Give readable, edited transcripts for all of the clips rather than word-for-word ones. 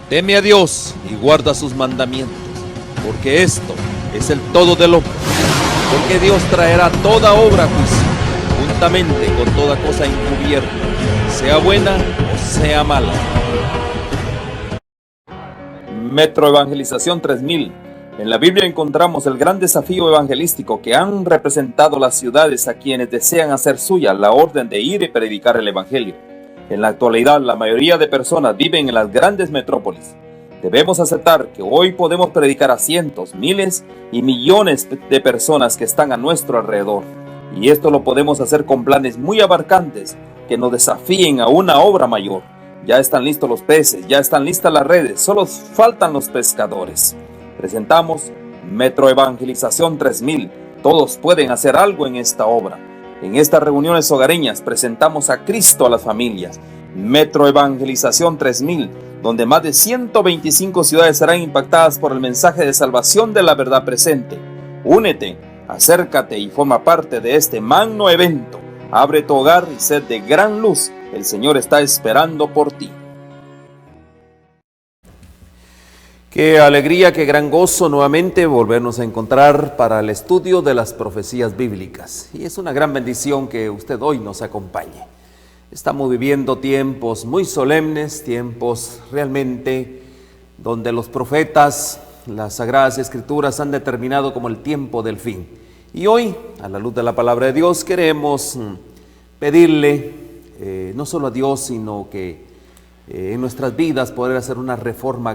Teme a Dios y guarda sus mandamientos, porque esto es el todo del hombre. Porque Dios traerá toda obra a juicio, juntamente con toda cosa encubierta, sea buena o sea mala. Metro Evangelización 3000. En la Biblia encontramos el gran desafío evangelístico que han representado las ciudades a quienes desean hacer suya la orden de ir y predicar el Evangelio. En la actualidad, la mayoría de personas viven en las grandes metrópolis. Debemos aceptar que hoy podemos predicar a cientos, miles y millones de personas que están a nuestro alrededor. Y esto lo podemos hacer con planes muy abarcantes que nos desafíen a una obra mayor. Ya están listos los peces, ya están listas las redes, solo faltan los pescadores. Presentamos Metro Evangelización 3000. Todos pueden hacer algo en esta obra. En estas reuniones hogareñas presentamos a Cristo a las familias. Metro Evangelización 3000, donde más de 125 ciudades serán impactadas por el mensaje de salvación de la verdad presente. Únete, acércate y forma parte de este magno evento. Abre tu hogar y sed de gran luz. El Señor está esperando por ti. Qué alegría, qué gran gozo nuevamente volvernos a encontrar para el estudio de las profecías bíblicas. Y es una gran bendición que usted hoy nos acompañe. Estamos viviendo tiempos muy solemnes, tiempos realmente donde los profetas, las Sagradas Escrituras han determinado como el tiempo del fin. Y hoy, a la luz de la palabra de Dios, queremos pedirle no solo a Dios, sino que en nuestras vidas poder hacer una reforma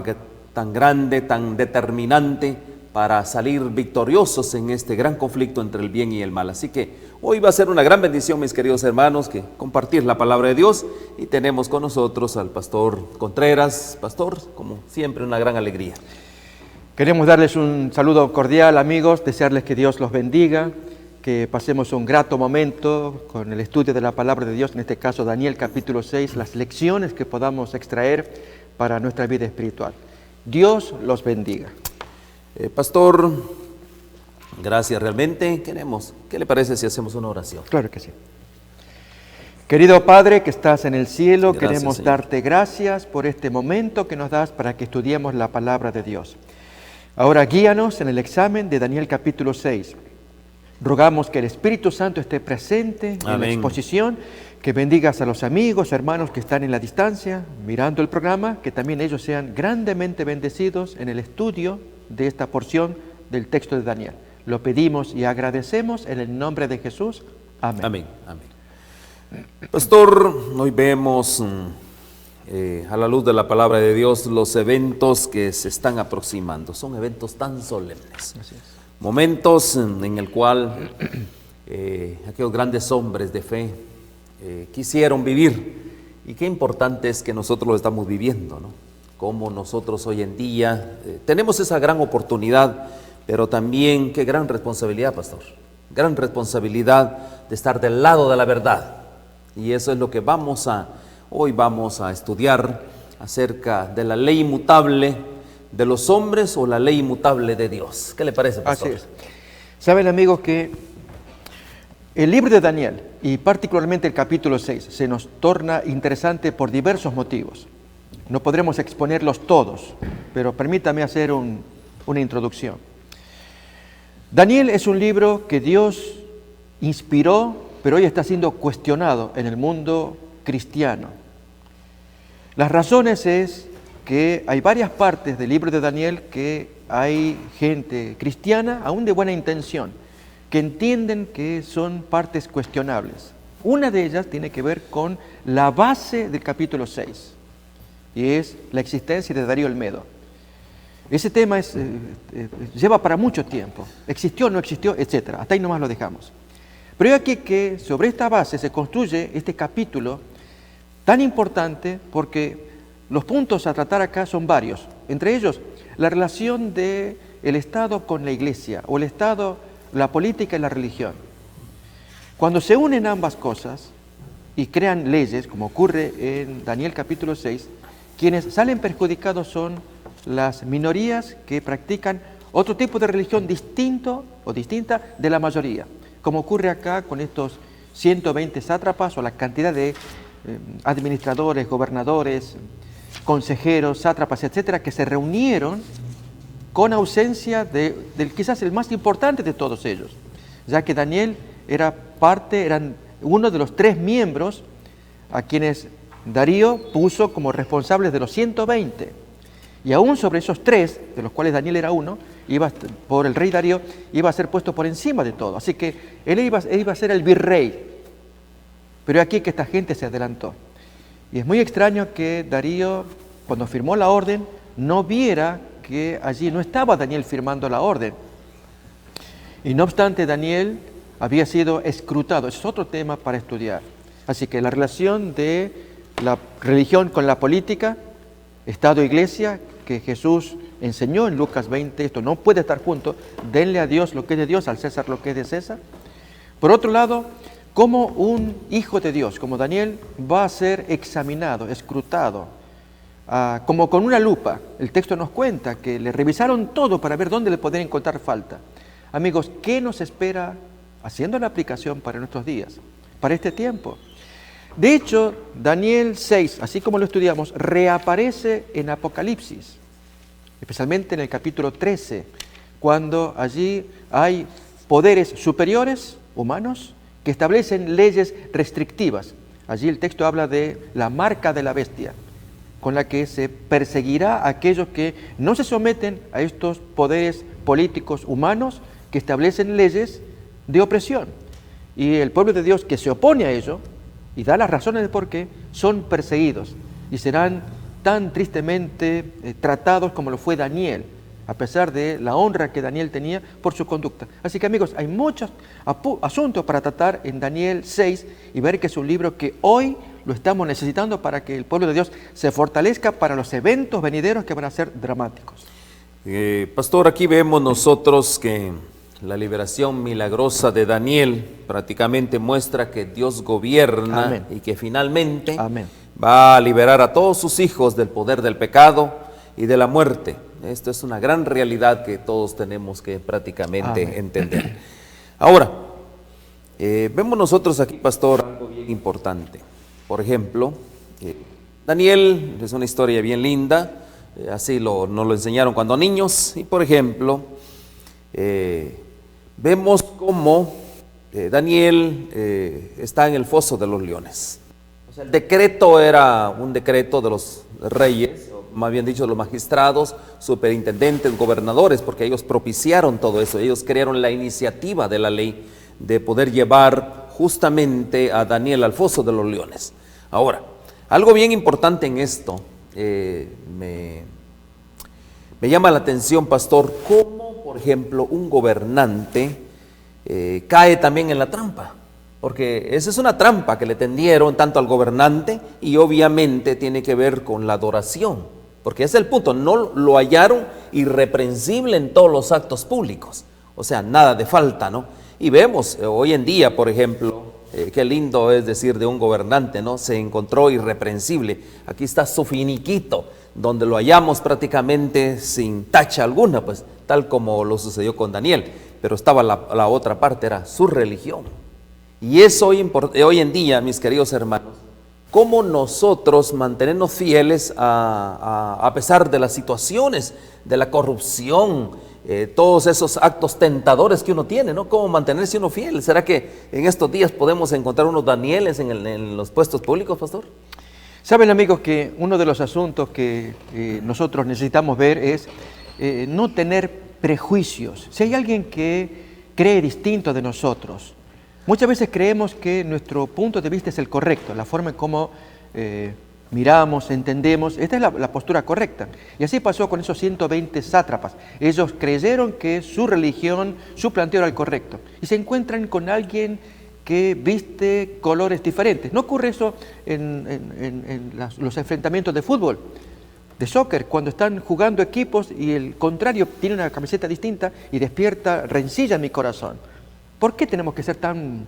tan grande, tan determinante para salir victoriosos en este gran conflicto entre el bien y el mal. Así que hoy va a ser una gran bendición, mis queridos hermanos, que compartir la palabra de Dios, y tenemos con nosotros al pastor Contreras. Pastor, como siempre, una gran alegría. Queremos darles un saludo cordial, amigos, desearles que Dios los bendiga, que pasemos un grato momento con el estudio de la palabra de Dios, en este caso Daniel capítulo 6, las lecciones que podamos extraer para nuestra vida espiritual. Dios los bendiga. Pastor, gracias realmente. ¿Qué le parece si hacemos una oración? Claro que sí. Querido Padre que estás en el cielo, Gracias, queremos Señor. darte gracias por este momento que nos das para que estudiemos la palabra de Dios. Ahora guíanos en el examen de Daniel capítulo 6. Rogamos que el Espíritu Santo esté presente en la exposición, que bendigas a los amigos, hermanos que están en la distancia, mirando el programa, que también ellos sean grandemente bendecidos en el estudio de esta porción del texto de Daniel. Lo pedimos y agradecemos en el nombre de Jesús. Amén. Amén, amén. Pastor, hoy vemos a la luz de la palabra de Dios los eventos que se están aproximando. Son eventos tan solemnes. Así es. Momentos en el cual aquellos grandes hombres de fe quisieron vivir, y qué importante es que nosotros lo estamos viviendo, ¿no? Como nosotros hoy en día tenemos esa gran oportunidad, pero también qué gran responsabilidad, pastor, gran responsabilidad de estar del lado de la verdad, y eso es lo que hoy vamos a estudiar acerca de la ley inmutable de los hombres o la ley inmutable de Dios. ¿Qué le parece, pastor? Así es. Saben, amigos, que el libro de Daniel, y particularmente el capítulo 6, se nos torna interesante por diversos motivos. No podremos exponerlos todos, pero permítame hacer una introducción. Daniel es un libro que Dios inspiró, pero hoy está siendo cuestionado en el mundo cristiano. Las razones es que hay varias partes del libro de Daniel que hay gente cristiana, aún de buena intención, que entienden que son partes cuestionables. Una de ellas tiene que ver con la base del capítulo 6, y es la existencia de Darío el Medo. Ese tema lleva para mucho tiempo, existió, no existió, etc. Hasta ahí nomás lo dejamos. Pero hay aquí que sobre esta base se construye este capítulo tan importante, porque los puntos a tratar acá son varios. Entre ellos, la relación del Estado con la Iglesia, o el Estado, la política y la religión. Cuando se unen ambas cosas y crean leyes, como ocurre en Daniel capítulo 6, quienes salen perjudicados son las minorías que practican otro tipo de religión distinto o distinta de la mayoría, como ocurre acá con estos 120 sátrapas o la cantidad de administradores, gobernadores, consejeros, sátrapas, etcétera, que se reunieron con ausencia de quizás el más importante de todos ellos, ya que Daniel eran uno de los 3 miembros a quienes Darío puso como responsables de los 120. Y aún sobre esos 3, de los cuales Daniel era uno, por el rey Darío, iba a ser puesto por encima de todo. Así que él iba a ser el virrey. Pero aquí que esta gente se adelantó. Y es muy extraño que Darío, cuando firmó la orden, no viera que allí no estaba Daniel firmando la orden. Y no obstante, Daniel había sido escrutado. Ese es otro tema para estudiar. Así que la relación de la religión con la política, Estado-Iglesia, que Jesús enseñó en Lucas 20, esto no puede estar junto, denle a Dios lo que es de Dios, al César lo que es de César. Por otro lado, cómo un hijo de Dios, como Daniel, va a ser examinado, escrutado, como con una lupa. El texto nos cuenta que le revisaron todo para ver dónde le podían encontrar falta. Amigos, ¿qué nos espera haciendo la aplicación para nuestros días, para este tiempo? De hecho, Daniel 6, así como lo estudiamos, reaparece en Apocalipsis, especialmente en el capítulo 13, cuando allí hay poderes superiores, humanos, que establecen leyes restrictivas. Allí el texto habla de la marca de la bestia, con la que se perseguirá a aquellos que no se someten a estos poderes políticos humanos que establecen leyes de opresión. Y el pueblo de Dios que se opone a ello, y da las razones de por qué, son perseguidos y serán tan tristemente tratados como lo fue Daniel, a pesar de la honra que Daniel tenía por su conducta. Así que amigos, hay muchos asuntos para tratar en Daniel 6 y ver que es un libro que hoy lo estamos necesitando para que el pueblo de Dios se fortalezca para los eventos venideros que van a ser dramáticos. Pastor, aquí vemos nosotros que la liberación milagrosa de Daniel prácticamente muestra que Dios gobierna. Amén. Y que finalmente Amén. Va a liberar a todos sus hijos del poder del pecado y de la muerte. Esto es una gran realidad que todos tenemos que prácticamente Amén. Entender. Ahora, vemos nosotros aquí, pastor, algo bien importante. Por ejemplo, Daniel es una historia bien linda, así nos lo enseñaron cuando niños, y por ejemplo, vemos cómo Daniel está en el foso de los leones. O sea, el decreto era un decreto de los reyes, o más bien dicho, de los magistrados, superintendentes, gobernadores, porque ellos propiciaron todo eso, ellos crearon la iniciativa de la ley de poder llevar justamente a Daniel al foso de los leones. Ahora, algo bien importante en esto, me llama la atención, pastor, cómo, por ejemplo, un gobernante cae también en la trampa, porque esa es una trampa que le tendieron tanto al gobernante y obviamente tiene que ver con la adoración, porque ese es el punto, no lo hallaron irreprensible en todos los actos públicos, o sea, nada de falta, ¿no? Y vemos hoy en día, por ejemplo, qué lindo es decir de un gobernante, ¿no? Se encontró irreprensible, aquí está su finiquito, donde lo hallamos prácticamente sin tacha alguna, pues tal como lo sucedió con Daniel, pero estaba la otra parte, era su religión. Y eso hoy en día, mis queridos hermanos, cómo nosotros mantenernos fieles a pesar de las situaciones, de la corrupción, todos esos actos tentadores que uno tiene, ¿no? ¿Cómo mantenerse uno fiel? ¿Será que en estos días podemos encontrar unos Danieles en los puestos públicos, pastor? Saben, amigos, que uno de los asuntos que nosotros necesitamos ver es no tener prejuicios. Si hay alguien que cree distinto de nosotros, muchas veces creemos que nuestro punto de vista es el correcto, la forma en cómo miramos, entendemos, esta es la postura correcta. Y así pasó con esos 120 sátrapas. Ellos creyeron que su religión, su planteo era el correcto. Y se encuentran con alguien que viste colores diferentes. No ocurre eso en los enfrentamientos de fútbol, de soccer, cuando están jugando equipos y el contrario tiene una camiseta distinta y despierta rencilla en mi corazón. ¿Por qué tenemos que ser tan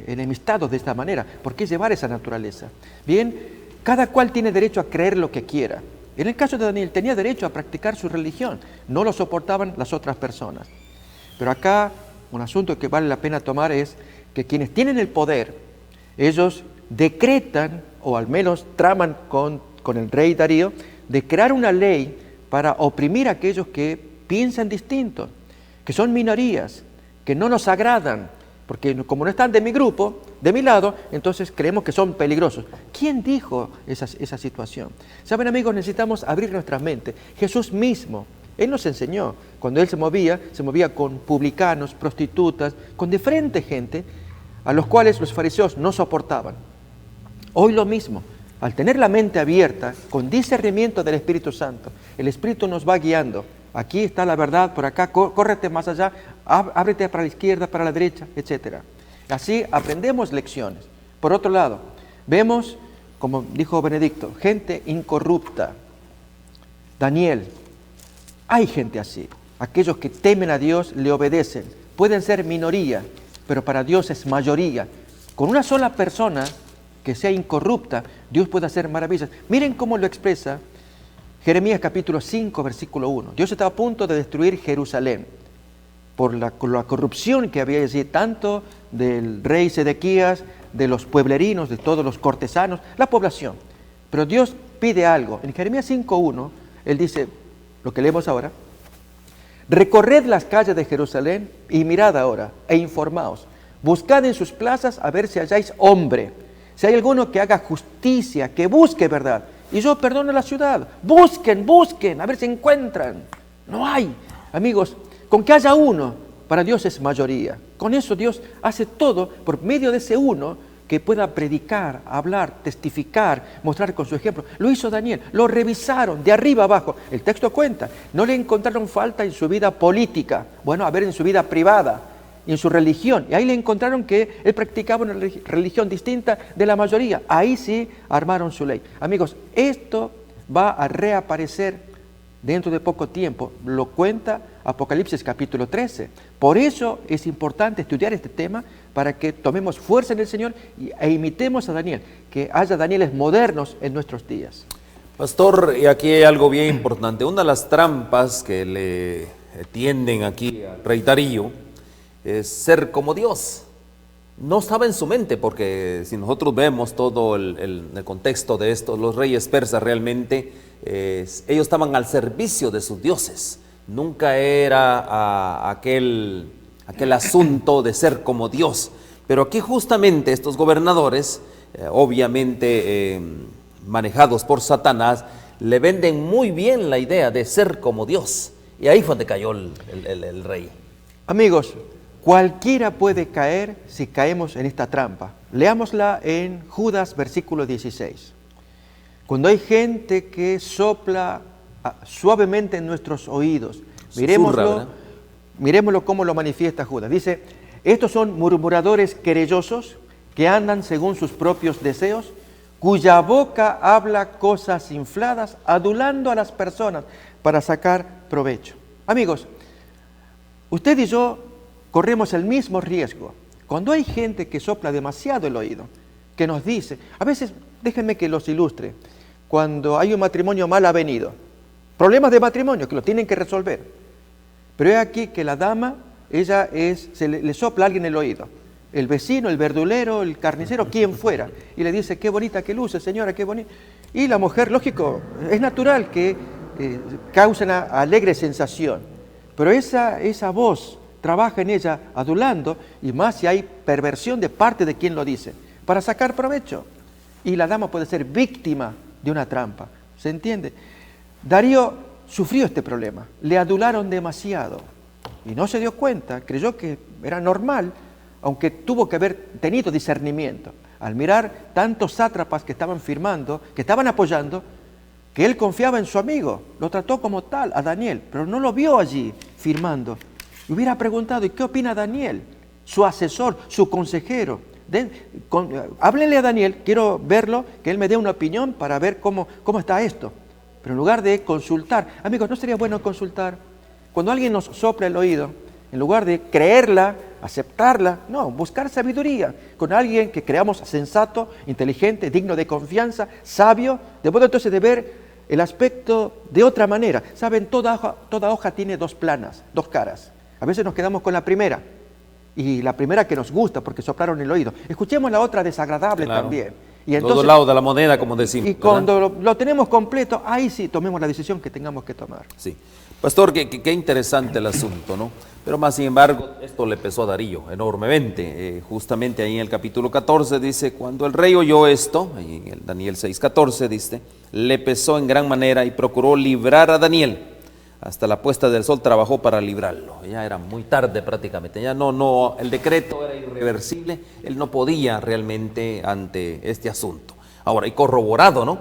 enemistados de esta manera? ¿Por qué llevar esa naturaleza? Bien, cada cual tiene derecho a creer lo que quiera. En el caso de Daniel, tenía derecho a practicar su religión. No lo soportaban las otras personas. Pero acá, un asunto que vale la pena tomar es que quienes tienen el poder, ellos decretan, o al menos traman con con el rey Darío de crear una ley para oprimir a aquellos que piensan distinto, que son minorías, que no nos agradan, porque como no están de mi grupo, de mi lado, entonces creemos que son peligrosos. ¿Quién dijo esa situación? Saben, amigos, necesitamos abrir nuestra mente. Jesús mismo, Él nos enseñó, cuando Él se movía con publicanos, prostitutas, con diferente gente, a los cuales los fariseos no soportaban. Hoy lo mismo, al tener la mente abierta, con discernimiento del Espíritu Santo, el Espíritu nos va guiando. Aquí está la verdad, por acá, córrete más allá, ábrete para la izquierda, para la derecha, etc. Así aprendemos lecciones. Por otro lado, vemos, como dijo Benedicto, gente incorrupta. Daniel, hay gente así. Aquellos que temen a Dios le obedecen. Pueden ser minoría, pero para Dios es mayoría. Con una sola persona que sea incorrupta, Dios puede hacer maravillas. Miren cómo lo expresa Jeremías capítulo 5, versículo 1. Dios estaba a punto de destruir Jerusalén por la corrupción que había allí, tanto del rey Sedequías, de los pueblerinos, de todos los cortesanos, la población. Pero Dios pide algo. En Jeremías 5:1, Él dice, lo que leemos ahora, recorred las calles de Jerusalén y mirad ahora e informaos. Buscad en sus plazas a ver si halláis hombre, si hay alguno que haga justicia, que busque verdad. Y yo perdono la ciudad. Busquen, a ver si encuentran. No hay. Amigos, con que haya uno, para Dios es mayoría. Con eso Dios hace todo por medio de ese uno que pueda predicar, hablar, testificar, mostrar con su ejemplo. Lo hizo Daniel, lo revisaron de arriba abajo. El texto cuenta, no le encontraron falta en su vida política, bueno, a ver, en su vida privada y en su religión. Y ahí le encontraron que él practicaba una religión distinta de la mayoría. Ahí sí armaron su ley. Amigos, esto va a reaparecer dentro de poco tiempo. Lo cuenta Apocalipsis capítulo 13. Por eso es importante estudiar este tema para que tomemos fuerza en el Señor e imitemos a Daniel, que haya Danieles modernos en nuestros días. Pastor, y aquí hay algo bien importante. Una de las trampas que le tienden aquí al rey Darío es ser como Dios. No estaba en su mente, porque si nosotros vemos todo el contexto de esto, los reyes persas realmente, ellos estaban al servicio de sus dioses. Nunca era aquel asunto de ser como Dios. Pero aquí justamente estos gobernadores, obviamente manejados por Satanás, le venden muy bien la idea de ser como Dios. Y ahí fue donde cayó el rey. Amigos, cualquiera puede caer si caemos en esta trampa. Leámosla en Judas, versículo 16. Cuando hay que sopla suavemente en nuestros oídos, miremoslo cómo lo manifiesta Judas. Dice, estos son murmuradores querellosos que andan según sus propios deseos, cuya boca habla cosas infladas, adulando a las personas para sacar provecho. Amigos, usted y yo corremos el mismo riesgo. Cuando hay gente que sopla demasiado el oído, que nos dice, a veces, déjenme que los ilustre, cuando hay un matrimonio mal avenido, problemas de matrimonio que lo tienen que resolver, pero es aquí que la dama, le sopla a alguien el oído, el vecino, el verdulero, el carnicero, quien fuera, y le dice, qué bonita que luce, señora, qué bonita. Y la mujer, lógico, es natural que cause una alegre sensación, pero esa voz trabaja en ella adulando, y más si hay perversión de parte de quien lo dice, para sacar provecho. Y la dama puede ser víctima de una trampa. ¿Se entiende? Darío sufrió este problema. Le adularon demasiado y no se dio cuenta, creyó que era normal, aunque tuvo que haber tenido discernimiento. Al mirar tantos sátrapas que estaban firmando, que estaban apoyando, que él confiaba en su amigo, lo trató como tal a Daniel, pero no lo vio allí firmando. Y hubiera preguntado, ¿y qué opina Daniel? Su asesor, su consejero. Háblenle a Daniel, quiero verlo, que él me dé una opinión para ver cómo está esto. Pero en lugar de consultar, amigos, ¿no sería bueno consultar? Cuando alguien nos sopla el oído, en lugar de creerla, aceptarla, no, buscar sabiduría con alguien que creamos sensato, inteligente, digno de confianza, sabio, de modo entonces de ver el aspecto de otra manera. Saben, toda hoja tiene dos planas, dos caras. A veces nos quedamos con la primera, y la primera que nos gusta porque soplaron el oído. Escuchemos la otra desagradable también. Y Los entonces, dos lados de la moneda, como decimos. y cuando lo tenemos completo, ahí sí tomemos la decisión que tengamos que tomar. Sí. Pastor, qué interesante el asunto, ¿no? Pero más sin embargo, esto le pesó a Darío enormemente. Justamente ahí en el capítulo 14 dice, cuando el rey oyó esto, ahí en el Daniel 6:14 dice, le pesó en gran manera y procuró librar a Daniel. Hasta la puesta del sol trabajó para librarlo. Ya era muy tarde prácticamente. Ya no, el decreto era irreversible. Él no podía realmente ante este asunto. Ahora, y corroborado, ¿no?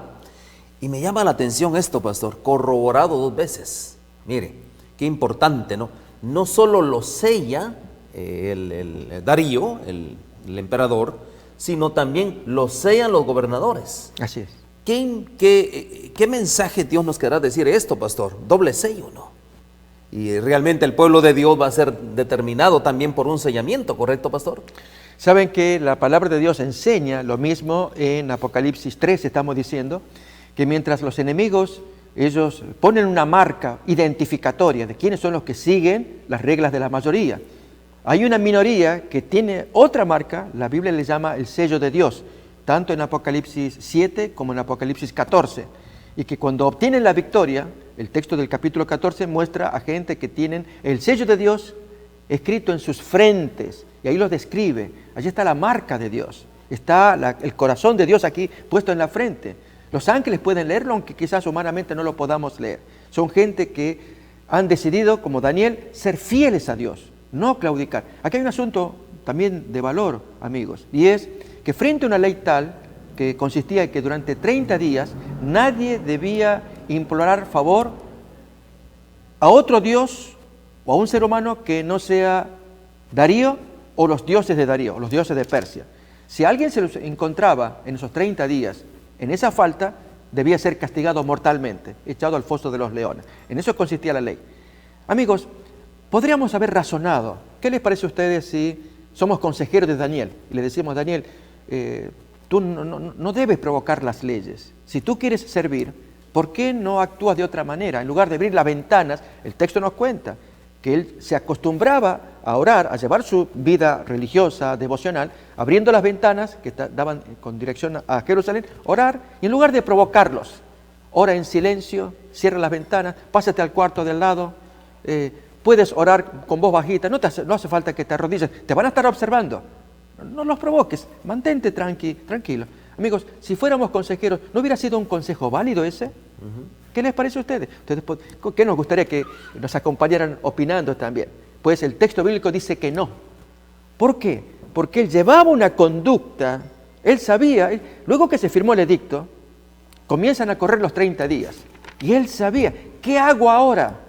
Y me llama la atención esto, pastor, corroborado 2 veces. Mire, qué importante, ¿no? No solo lo sella el Darío, el emperador, sino también lo sellan los gobernadores. Así es. ¿Qué mensaje Dios nos querrá decir esto, pastor? Doble sello, ¿no? Y realmente el pueblo de Dios va a ser determinado también por un sellamiento, ¿correcto, pastor? Saben que la palabra de Dios enseña lo mismo en Apocalipsis 3, estamos diciendo, que mientras los enemigos, ellos ponen una marca identificatoria de quiénes son los que siguen las reglas de la mayoría. Hay una minoría que tiene otra marca, la Biblia le llama el sello de Dios, tanto en Apocalipsis 7 como en Apocalipsis 14, y que cuando obtienen la victoria, el texto del capítulo 14 muestra a gente que tienen el sello de Dios escrito en sus frentes, y ahí los describe. Allí está la marca de Dios, está el corazón de Dios aquí puesto en la frente. Los ángeles pueden leerlo, aunque quizás humanamente no lo podamos leer. Son gente que han decidido, como Daniel, ser fieles a Dios, no claudicar. Aquí hay un asunto también de valor, amigos, y es que frente a una ley tal, que consistía en que durante 30 días nadie debía implorar favor a otro Dios o a un ser humano que no sea Darío o los dioses de Darío, o los dioses de Persia. Si alguien se los encontraba en esos 30 días en esa falta, debía ser castigado mortalmente, echado al foso de los leones. En eso consistía la ley. Amigos, podríamos haber razonado. ¿Qué les parece a ustedes si somos consejeros de Daniel y le decimos, Daniel, tú no debes provocar las leyes? Si tú quieres servir, ¿por qué no actúas de otra manera? En lugar de abrir las ventanas, el texto nos cuenta que él se acostumbraba a orar, a llevar su vida religiosa, devocional, abriendo las ventanas que daban con dirección a Jerusalén, orar, y en lugar de provocarlos, ora en silencio, cierra las ventanas, pásate al cuarto del lado, puedes orar con voz bajita, no hace falta que te arrodilles, te van a estar observando, no los provoques, mantente tranquilo. Amigos, si fuéramos consejeros, ¿no hubiera sido un consejo válido ese? ¿Qué les parece a ustedes? ¿Qué nos gustaría que nos acompañaran opinando también? Pues el texto bíblico dice que no. ¿Por qué? Porque él llevaba una conducta, él sabía, luego que se firmó el edicto, comienzan a correr los 30 días, y él sabía, ¿qué hago ahora?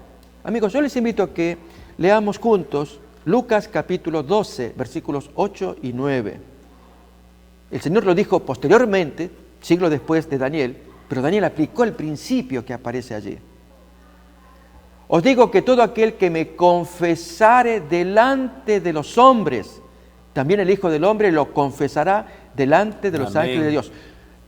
Amigos, yo les invito a que leamos juntos Lucas capítulo 12, versículos 8 y 9. El Señor lo dijo posteriormente, siglos después de Daniel, pero Daniel aplicó el principio que aparece allí. Os digo que todo aquel que me confesare delante de los hombres, también el Hijo del Hombre lo confesará delante de los ángeles de Dios.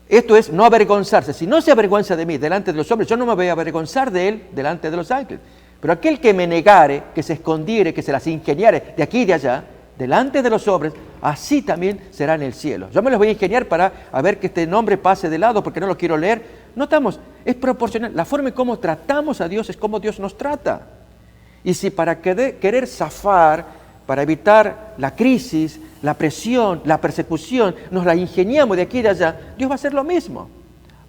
Esto es no avergonzarse. Si no se avergüenza de mí delante de los hombres, yo no me voy a avergonzar de él delante de los ángeles. Pero aquel que me negare, que se escondiere, que se las ingeniare de aquí y de allá, delante de los hombres, así también será en el cielo. Yo me los voy a ingeniar para ver que este nombre pase de lado porque no lo quiero leer. Notamos, es proporcional. La forma en cómo tratamos a Dios es como Dios nos trata. Y si para querer zafar, para evitar la crisis, la presión, la persecución, nos la ingeniamos de aquí y de allá, Dios va a hacer lo mismo.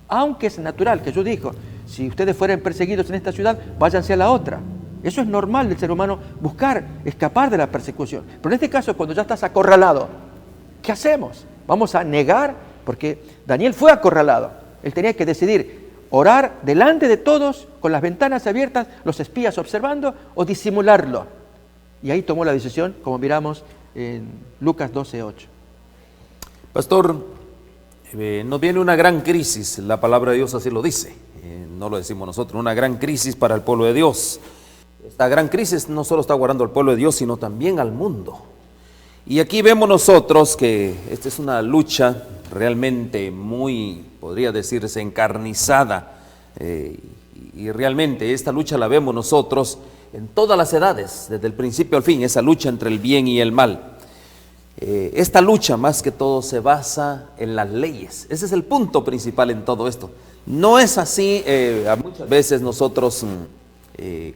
Aunque es natural, Jesús dijo, si ustedes fueran perseguidos en esta ciudad, váyanse a la otra. Eso es normal del ser humano, buscar escapar de la persecución. Pero en este caso, cuando ya estás acorralado, ¿qué hacemos? Vamos a negar, porque Daniel fue acorralado. Él tenía que decidir orar delante de todos, con las ventanas abiertas, los espías observando, o disimularlo. Y ahí tomó la decisión, como miramos en Lucas 12:8. Pastor, nos viene una gran crisis, la palabra de Dios así lo dice, no lo decimos nosotros, una gran crisis para el pueblo de Dios. Esta gran crisis no solo está guardando al pueblo de Dios, sino también al mundo. Y aquí vemos nosotros que esta es una lucha realmente muy, podría decirse, encarnizada. Y realmente esta lucha la vemos nosotros en todas las edades, desde el principio al fin, esa lucha entre el bien y el mal. esta lucha más que todo se basa en las leyes. Ese es el punto principal en todo esto. No es así, muchas veces nosotros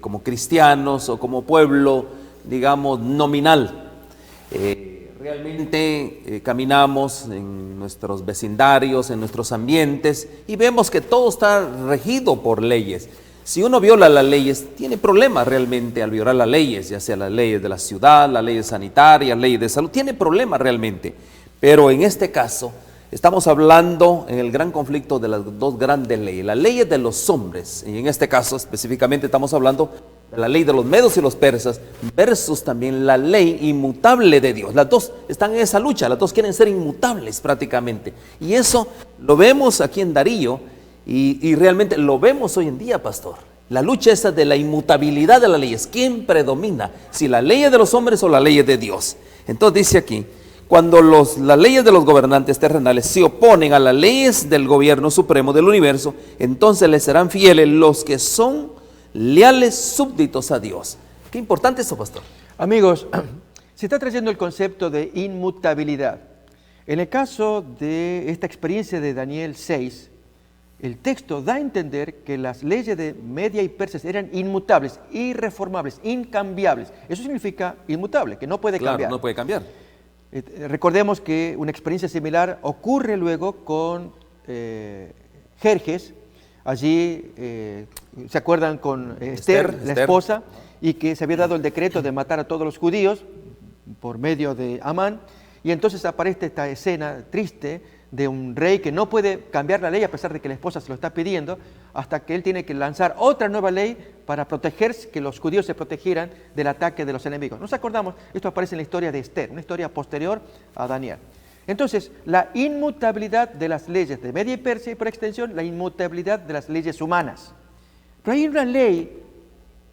como cristianos o como pueblo, digamos, nominal, realmente caminamos en nuestros vecindarios, en nuestros ambientes y vemos que todo está regido por leyes. Si uno viola las leyes, tiene problemas realmente al violar las leyes, ya sea las leyes de la ciudad, las leyes sanitarias, leyes de salud, tiene problemas realmente. Pero en este caso, estamos hablando en el gran conflicto de las dos grandes leyes, las leyes de los hombres, y en este caso específicamente estamos hablando de la ley de los medos y los persas, versus también la ley inmutable de Dios. Las dos están en esa lucha, las dos quieren ser inmutables prácticamente. Y eso lo vemos aquí en Darío, y realmente lo vemos hoy en día, pastor. La lucha esa de la inmutabilidad de las leyes. ¿Quién predomina? Si la ley de los hombres o la ley de Dios. Entonces dice aquí, cuando las leyes de los gobernantes terrenales se oponen a las leyes del gobierno supremo del universo, entonces les serán fieles los que son leales súbditos a Dios. Qué importante eso, pastor. Amigos, se está trayendo el concepto de inmutabilidad. En el caso de esta experiencia de Daniel 6, el texto da a entender que las leyes de Media y Persia eran inmutables, irreformables, incambiables. Eso significa inmutable, que no puede cambiar. Claro, no puede cambiar. Recordemos que una experiencia similar ocurre luego con Jerjes. Allí, ¿se acuerdan con Esther, la esposa? Y que se había dado el decreto de matar a todos los judíos por medio de Amán. Y entonces aparece esta escena triste de un rey que no puede cambiar la ley a pesar de que la esposa se lo está pidiendo, hasta que él tiene que lanzar otra nueva ley para protegerse, que los judíos se protegieran del ataque de los enemigos. Nos acordamos, esto aparece en la historia de Esther, una historia posterior a Daniel. Entonces, la inmutabilidad de las leyes de Media y Persia y por extensión la inmutabilidad de las leyes humanas. Pero hay una ley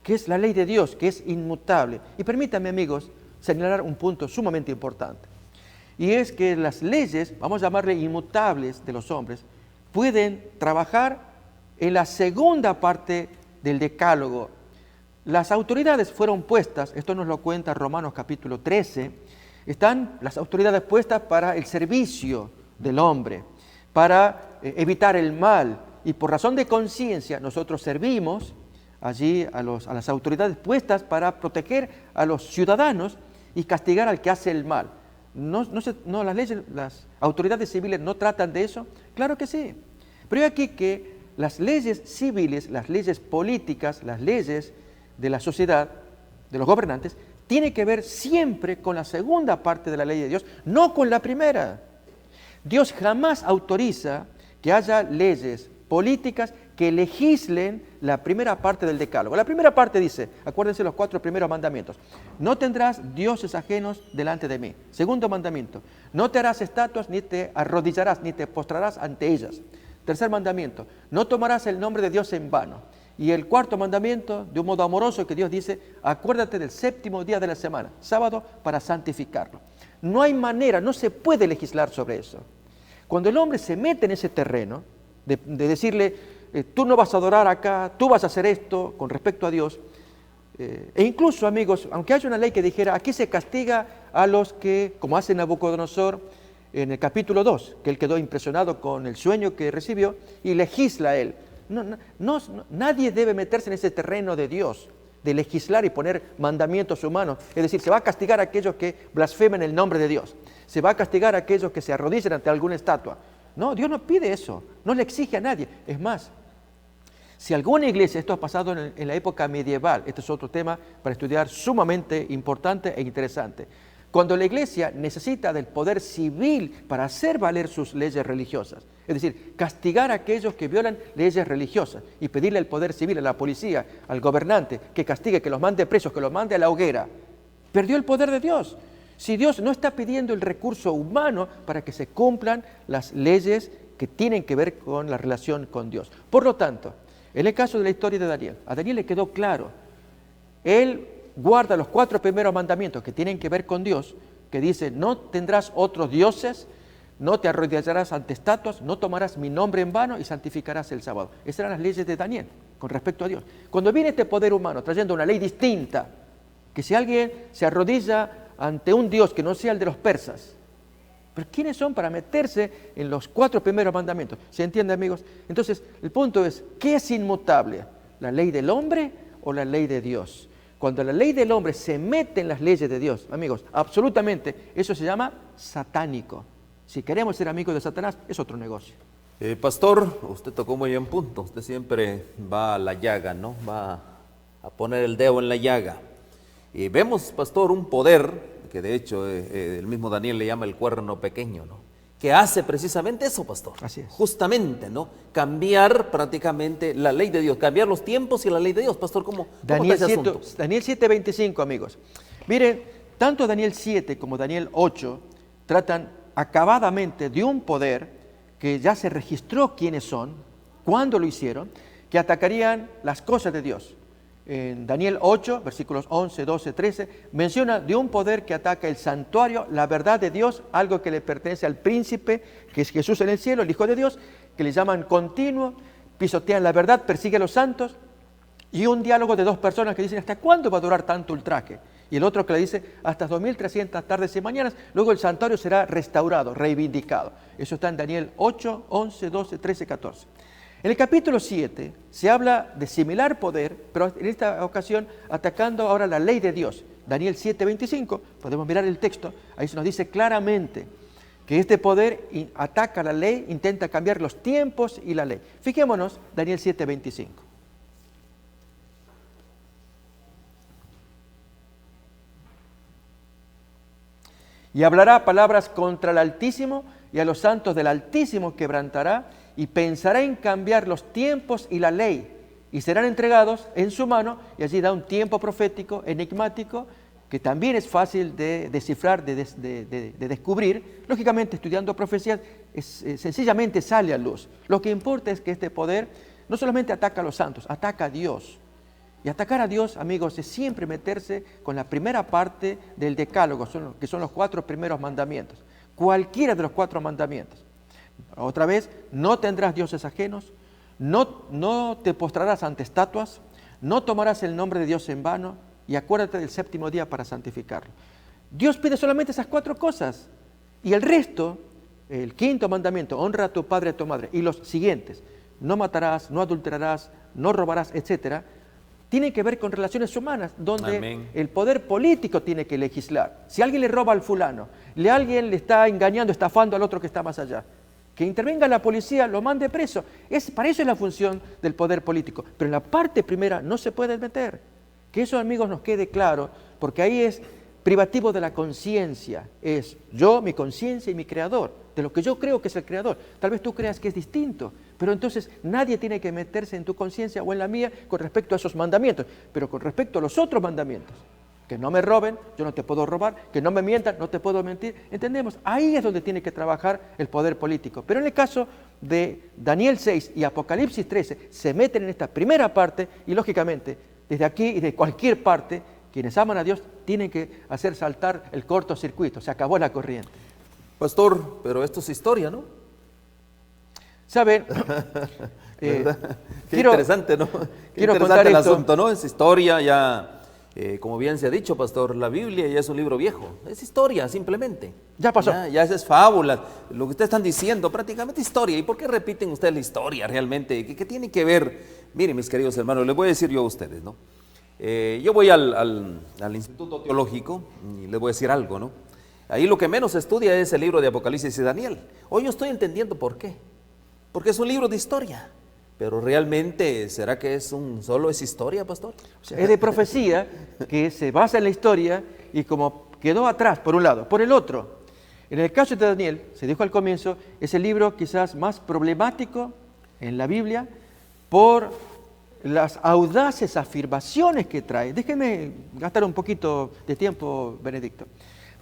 que es la ley de Dios, que es inmutable. Y permítanme, amigos, señalar un punto sumamente importante. Y es que las leyes, vamos a llamarle inmutables de los hombres, pueden trabajar en la segunda parte del decálogo. Las autoridades fueron puestas, esto nos lo cuenta Romanos capítulo 13, están las autoridades puestas para el servicio del hombre, para evitar el mal. Y por razón de conciencia nosotros servimos allí a las autoridades puestas para proteger a los ciudadanos y castigar al que hace el mal. Las leyes, las autoridades civiles no tratan de eso. Claro que sí. Pero hay aquí que las leyes civiles, las leyes políticas, las leyes de la sociedad, de los gobernantes, tienen que ver siempre con la segunda parte de la ley de Dios, no con la primera. Dios jamás autoriza que haya leyes políticas que legislen la primera parte del decálogo. La primera parte dice, acuérdense los 4 primeros mandamientos: no tendrás dioses ajenos delante de mí. Segundo mandamiento: no te harás estatuas, ni te arrodillarás, ni te postrarás ante ellas. Tercer mandamiento: no tomarás el nombre de Dios en vano. Y el cuarto mandamiento, de un modo amoroso, que Dios dice: acuérdate del séptimo día de la semana, sábado, para santificarlo. No hay manera, no se puede legislar sobre eso. Cuando el hombre se mete en ese terreno de decirle, tú no vas a adorar acá, tú vas a hacer esto con respecto a Dios. E incluso, amigos, aunque haya una ley que dijera, aquí se castiga a los que, como hace Nabucodonosor en el capítulo 2, que él quedó impresionado con el sueño que recibió y legisla él. Nadie debe meterse en ese terreno de Dios, de legislar y poner mandamientos humanos. Es decir, se va a castigar a aquellos que blasfemen el nombre de Dios. Se va a castigar a aquellos que se arrodillen ante alguna estatua. No, Dios no pide eso, no le exige a nadie. Es más, si alguna iglesia, esto ha pasado en la época medieval, este es otro tema para estudiar sumamente importante e interesante. Cuando la iglesia necesita del poder civil para hacer valer sus leyes religiosas, es decir, castigar a aquellos que violan leyes religiosas y pedirle al poder civil, a la policía, al gobernante, que castigue, que los mande presos, que los mande a la hoguera, perdió el poder de Dios. Si Dios no está pidiendo el recurso humano para que se cumplan las leyes que tienen que ver con la relación con Dios. Por lo tanto, en el caso de la historia de Daniel, a Daniel le quedó claro, él guarda los 4 primeros mandamientos que tienen que ver con Dios, que dice, no tendrás otros dioses, no te arrodillarás ante estatuas, no tomarás mi nombre en vano y santificarás el sábado. Esas eran las leyes de Daniel con respecto a Dios. Cuando viene este poder humano trayendo una ley distinta, que si alguien se arrodilla ante un Dios que no sea el de los persas. Pero ¿quiénes son para meterse en los 4 primeros mandamientos? ¿Se entiende, amigos? Entonces, el punto es, ¿qué es inmutable? ¿La ley del hombre o la ley de Dios? Cuando la ley del hombre se mete en las leyes de Dios, amigos, absolutamente, eso se llama satánico. Si queremos ser amigos de Satanás, es otro negocio. Pastor, usted tocó muy bien punto. Usted siempre va a la llaga, ¿no? Va a poner el dedo en la llaga. Y vemos, pastor, un poder, que de hecho el mismo Daniel le llama el cuerno pequeño, ¿no? Que hace precisamente eso, pastor. Así es. Justamente, ¿no? Cambiar prácticamente la ley de Dios, cambiar los tiempos y la ley de Dios. Pastor, ¿cómo Daniel está ese asunto? Daniel 7:25, amigos. Miren, tanto Daniel 7 como Daniel 8 tratan acabadamente de un poder que ya se registró quiénes son, cuándo lo hicieron, que atacarían las cosas de Dios. En Daniel 8, versículos 11, 12, 13, menciona de un poder que ataca el santuario, la verdad de Dios, algo que le pertenece al príncipe, que es Jesús en el cielo, el Hijo de Dios, que le llaman continuo, pisotean la verdad, persigue a los santos, y un diálogo de 2 personas que dicen, ¿hasta cuándo va a durar tanto ultraje? Y el otro que le dice, hasta 2300 tardes y mañanas, luego el santuario será restaurado, reivindicado. Eso está en Daniel 8, 11, 12, 13, 14. En el capítulo 7 se habla de similar poder, pero en esta ocasión atacando ahora la ley de Dios. Daniel 7, 25, podemos mirar el texto, ahí se nos dice claramente que este poder ataca la ley, intenta cambiar los tiempos y la ley. Fijémonos, Daniel 7, 25. Y hablará palabras contra el Altísimo, y a los santos del Altísimo quebrantará, y pensará en cambiar los tiempos y la ley, y serán entregados en su mano, y allí da un tiempo profético, enigmático, que también es fácil de descifrar, de descubrir. Lógicamente, estudiando profecías, sencillamente sale a luz. Lo que importa es que este poder no solamente ataca a los santos, ataca a Dios. Y atacar a Dios, amigos, es siempre meterse con la primera parte del decálogo, que son los 4 primeros mandamientos. Cualquiera de los 4 mandamientos. Otra vez, no tendrás dioses ajenos, no te postrarás ante estatuas, no tomarás el nombre de Dios en vano, y acuérdate del 7º día para santificarlo. Dios pide solamente esas 4 cosas. Y el resto, el 5.º mandamiento, honra a tu padre y a tu madre, y los siguientes, no matarás, no adulterarás, no robarás, etcétera, tiene que ver con relaciones humanas, donde Amén. el poder político tiene que legislar. Si alguien le roba al fulano, alguien le está engañando, estafando al otro que está más allá, que intervenga la policía, lo mande preso. Para eso es la función del poder político. Pero en la parte primera no se puede meter. Que eso, amigos, nos quede claro, porque ahí es privativo de la conciencia. Es yo, mi conciencia y mi creador, de lo que yo creo que es el creador. Tal vez tú creas que es distinto, pero entonces nadie tiene que meterse en tu conciencia o en la mía con respecto a esos mandamientos. Pero con respecto a los otros mandamientos, que no me roben, yo no te puedo robar, que no me mientan, no te puedo mentir. ¿Entendemos? Ahí es donde tiene que trabajar el poder político. Pero en el caso de Daniel 6 y Apocalipsis 13, se meten en esta primera parte y, lógicamente, desde aquí y de cualquier parte, quienes aman a Dios tienen que hacer saltar el cortocircuito. Se acabó la corriente. Pastor, pero esto es historia, ¿no? ¿Saben? Qué interesante, ¿no? Qué quiero interesante contar el esto. asunto, ¿no? Es historia ya, como bien se ha dicho, pastor, la Biblia ya es un libro viejo. Es historia, simplemente. Ya pasó. Ya es fábula. Lo que ustedes están diciendo, prácticamente historia. ¿Y por qué repiten ustedes la historia realmente? ¿Qué tiene que ver? Miren, mis queridos hermanos, les voy a decir yo a ustedes, ¿no? Yo voy al Instituto Teológico y les voy a decir algo, ¿no? Ahí lo que menos se estudia es el libro de Apocalipsis y Daniel. Hoy yo estoy entendiendo por qué. Porque es un libro de historia. Pero realmente, ¿será que solo es historia, pastor? O sea, es de profecía que se basa en la historia y como quedó atrás, por un lado. Por el otro, en el caso de Daniel, se dijo al comienzo, es el libro quizás más problemático en la Biblia por las audaces afirmaciones que trae. Déjenme gastar un poquito de tiempo, Benedicto.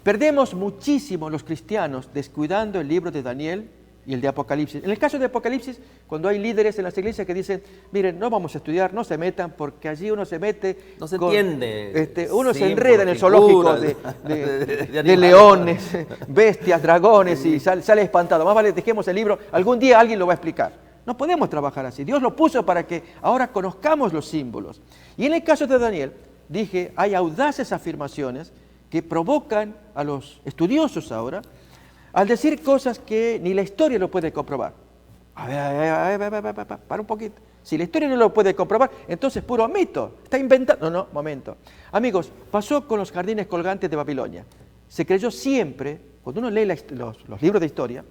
Perdemos muchísimo los cristianos descuidando el libro de Daniel y el de Apocalipsis. En el caso de Apocalipsis, cuando hay líderes en las iglesias que dicen, miren, no vamos a estudiar, no se metan, porque allí uno se mete... No se entiende. Uno se Sí, enreda en el figuras zoológico de de leones, bestias, dragones, y sale espantado. Más vale dejemos el libro, algún día alguien lo va a explicar. No podemos trabajar así. Dios lo puso para que ahora conozcamos los símbolos. Y en el caso de Daniel, dije, hay audaces afirmaciones que provocan a los estudiosos ahora al decir cosas que ni la historia lo puede comprobar. A ver, para un poquito. Si la historia no lo puede comprobar, entonces puro mito, está inventando. No, momento. Amigos, pasó con los jardines colgantes de Babilonia. Se creyó siempre, cuando uno lee los libros de historia,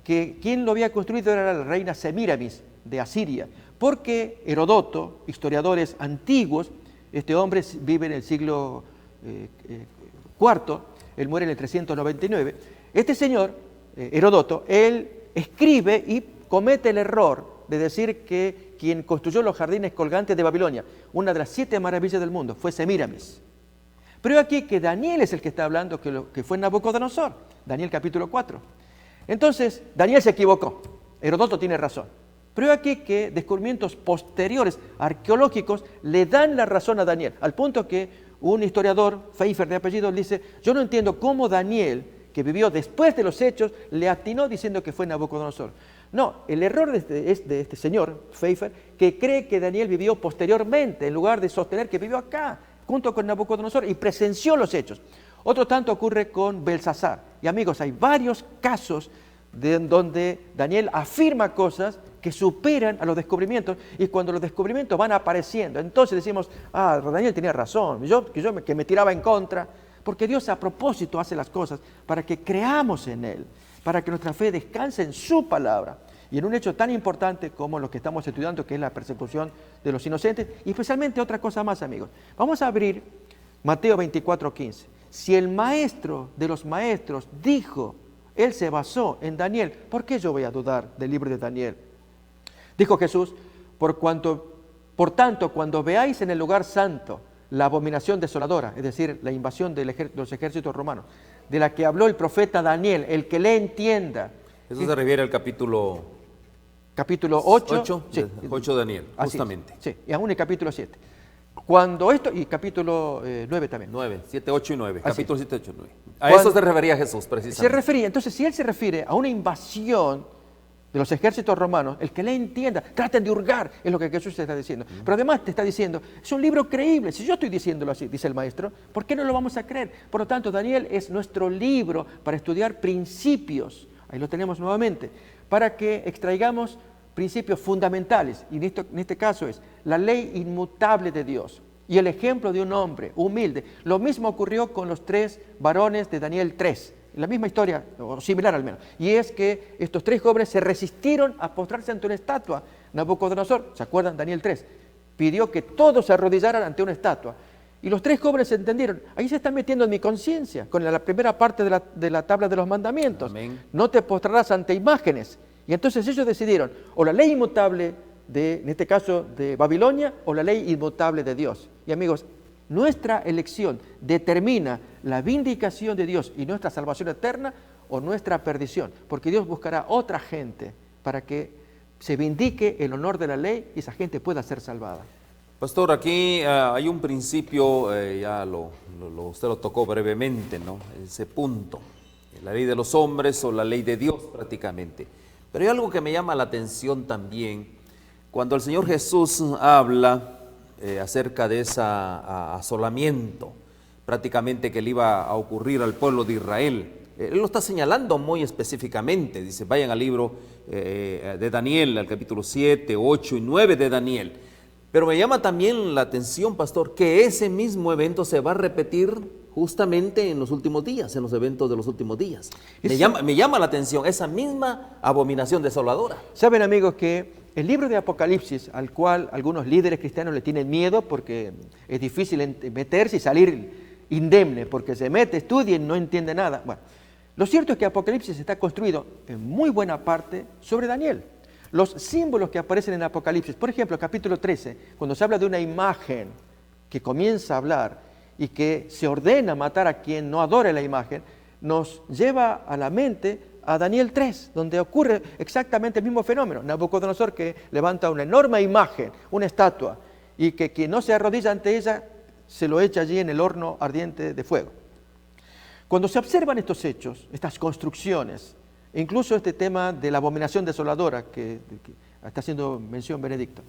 que quien lo había construido era la reina Semíramis de Asiria, porque Herodoto, historiadores antiguos, este hombre vive en el siglo IV, él muere en el 399, este señor, Herodoto, él escribe y comete el error de decir que quien construyó los jardines colgantes de Babilonia, una de las 7 maravillas del mundo, fue Semíramis. Pero aquí que Daniel es el que está hablando, que fue Nabucodonosor, Daniel capítulo 4. Entonces, Daniel se equivocó, Herodoto tiene razón. Pero aquí que descubrimientos posteriores, arqueológicos, le dan la razón a Daniel, al punto que un historiador, Pfeiffer de apellido, dice, yo no entiendo cómo Daniel, que vivió después de los hechos, le atinó diciendo que fue Nabucodonosor. No, el error es de este señor, Pfeiffer, que cree que Daniel vivió posteriormente, en lugar de sostener que vivió acá, junto con Nabucodonosor, y presenció los hechos. Otro tanto ocurre con Belsasar. Y amigos, hay varios casos donde Daniel afirma cosas que superan a los descubrimientos, y cuando los descubrimientos van apareciendo, entonces decimos, Daniel tenía razón, que me tiraba en contra, porque Dios a propósito hace las cosas para que creamos en Él, para que nuestra fe descanse en su palabra, y en un hecho tan importante como lo que estamos estudiando, que es la persecución de los inocentes, y especialmente otra cosa más, amigos. Vamos a abrir Mateo 24:15. Si el maestro de los maestros dijo, él se basó en Daniel, ¿por qué yo voy a dudar del libro de Daniel? Dijo Jesús, por tanto, cuando veáis en el lugar santo la abominación desoladora, es decir, la invasión de los ejércitos romanos, de la que habló el profeta Daniel, el que le entienda. Eso se refiere al capítulo 8. Sí, 8 de Daniel, justamente. Sí, y aún el capítulo 7. Cuando esto, y capítulo 9 también. 9, 7, 8 y 9. Capítulo 7, 8 y 9. A Cuando eso se refería Jesús, precisamente. Se refería, entonces, si él se refiere a una invasión de los ejércitos romanos, el que le entienda, traten de hurgar, es lo que Jesús te está diciendo. Pero además te está diciendo, es un libro creíble. Si yo estoy diciéndolo así, dice el maestro, ¿por qué no lo vamos a creer? Por lo tanto, Daniel es nuestro libro para estudiar principios. Ahí lo tenemos nuevamente. Para que extraigamos principios fundamentales. Y en este caso es la ley inmutable de Dios y el ejemplo de un hombre humilde. Lo mismo ocurrió con los 3 varones de Daniel 3. La misma historia, o similar al menos, y es que estos 3 jóvenes se resistieron a postrarse ante una estatua. Nabucodonosor, ¿se acuerdan? Daniel 3, pidió que todos se arrodillaran ante una estatua, y los 3 jóvenes entendieron, ahí se están metiendo en mi conciencia, con la primera parte de la tabla de los mandamientos. Amén. No te postrarás ante imágenes, y entonces ellos decidieron, o la ley inmutable, en este caso de Babilonia, o la ley inmutable de Dios. Y amigos, nuestra elección determina la vindicación de Dios y nuestra salvación eterna o nuestra perdición, porque Dios buscará otra gente para que se vindique el honor de la ley y esa gente pueda ser salvada. Pastor, aquí hay un principio, usted lo tocó brevemente, ¿no? Ese punto, la ley de los hombres o la ley de Dios prácticamente. Pero hay algo que me llama la atención también, cuando el Señor Jesús habla acerca de ese asolamiento prácticamente que le iba a ocurrir al pueblo de Israel. Él lo está señalando muy específicamente. Dice, vayan al libro de Daniel, al capítulo 7, 8 y 9 de Daniel. Pero me llama también la atención, pastor, que ese mismo evento se va a repetir justamente en los últimos días, en los eventos de los últimos días. Me llama la atención esa misma abominación desoladora. Saben, amigos, que el libro de Apocalipsis, al cual algunos líderes cristianos le tienen miedo porque es difícil meterse y salir indemne, porque se mete, estudia y no entiende nada. Bueno, lo cierto es que Apocalipsis está construido en muy buena parte sobre Daniel. Los símbolos que aparecen en Apocalipsis, por ejemplo, capítulo 13, cuando se habla de una imagen que comienza a hablar y que se ordena matar a quien no adore la imagen, nos lleva a la mente a Daniel 3, donde ocurre exactamente el mismo fenómeno. Nabucodonosor que levanta una enorme imagen, una estatua, y que quien no se arrodilla ante ella se lo echa allí en el horno ardiente de fuego. Cuando se observan estos hechos, estas construcciones, incluso este tema de la abominación desoladora que está haciendo mención Benedicto,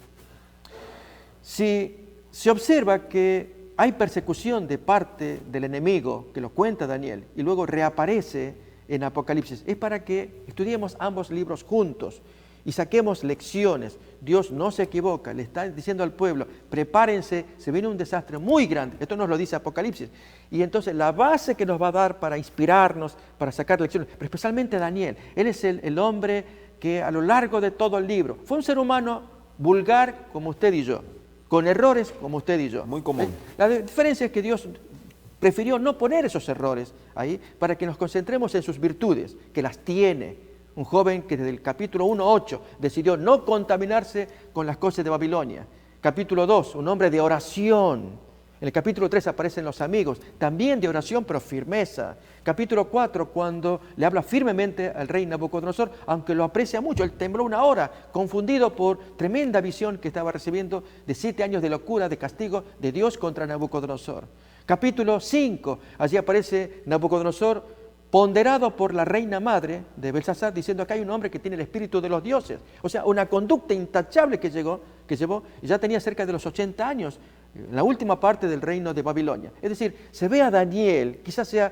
si se observa que hay persecución de parte del enemigo, que lo cuenta Daniel, y luego reaparece en Apocalipsis. Es para que estudiemos ambos libros juntos y saquemos lecciones. Dios no se equivoca, le está diciendo al pueblo, prepárense, se viene un desastre muy grande. Esto nos lo dice Apocalipsis. Y entonces la base que nos va a dar para inspirarnos, para sacar lecciones, pero especialmente Daniel, él es el hombre que a lo largo de todo el libro fue un ser humano vulgar como usted y yo, con errores como usted y yo. Muy común. La diferencia es que Dios prefirió no poner esos errores ahí para que nos concentremos en sus virtudes, que las tiene. Un joven que desde el capítulo 1:8 decidió no contaminarse con las cosas de Babilonia. Capítulo 2, un hombre de oración. En el capítulo 3 aparecen los amigos, también de oración pero firmeza. Capítulo 4, cuando le habla firmemente al rey Nabucodonosor, aunque lo aprecia mucho, él tembló una hora, confundido por tremenda visión que estaba recibiendo de 7 años de locura, de castigo de Dios contra Nabucodonosor. Capítulo 5, allí aparece Nabucodonosor ponderado por la reina madre de Belsasar, diciendo que hay un hombre que tiene el espíritu de los dioses. O sea, una conducta intachable que llevó, y ya tenía cerca de los 80 años, en la última parte del reino de Babilonia. Es decir, se ve a Daniel, quizás sea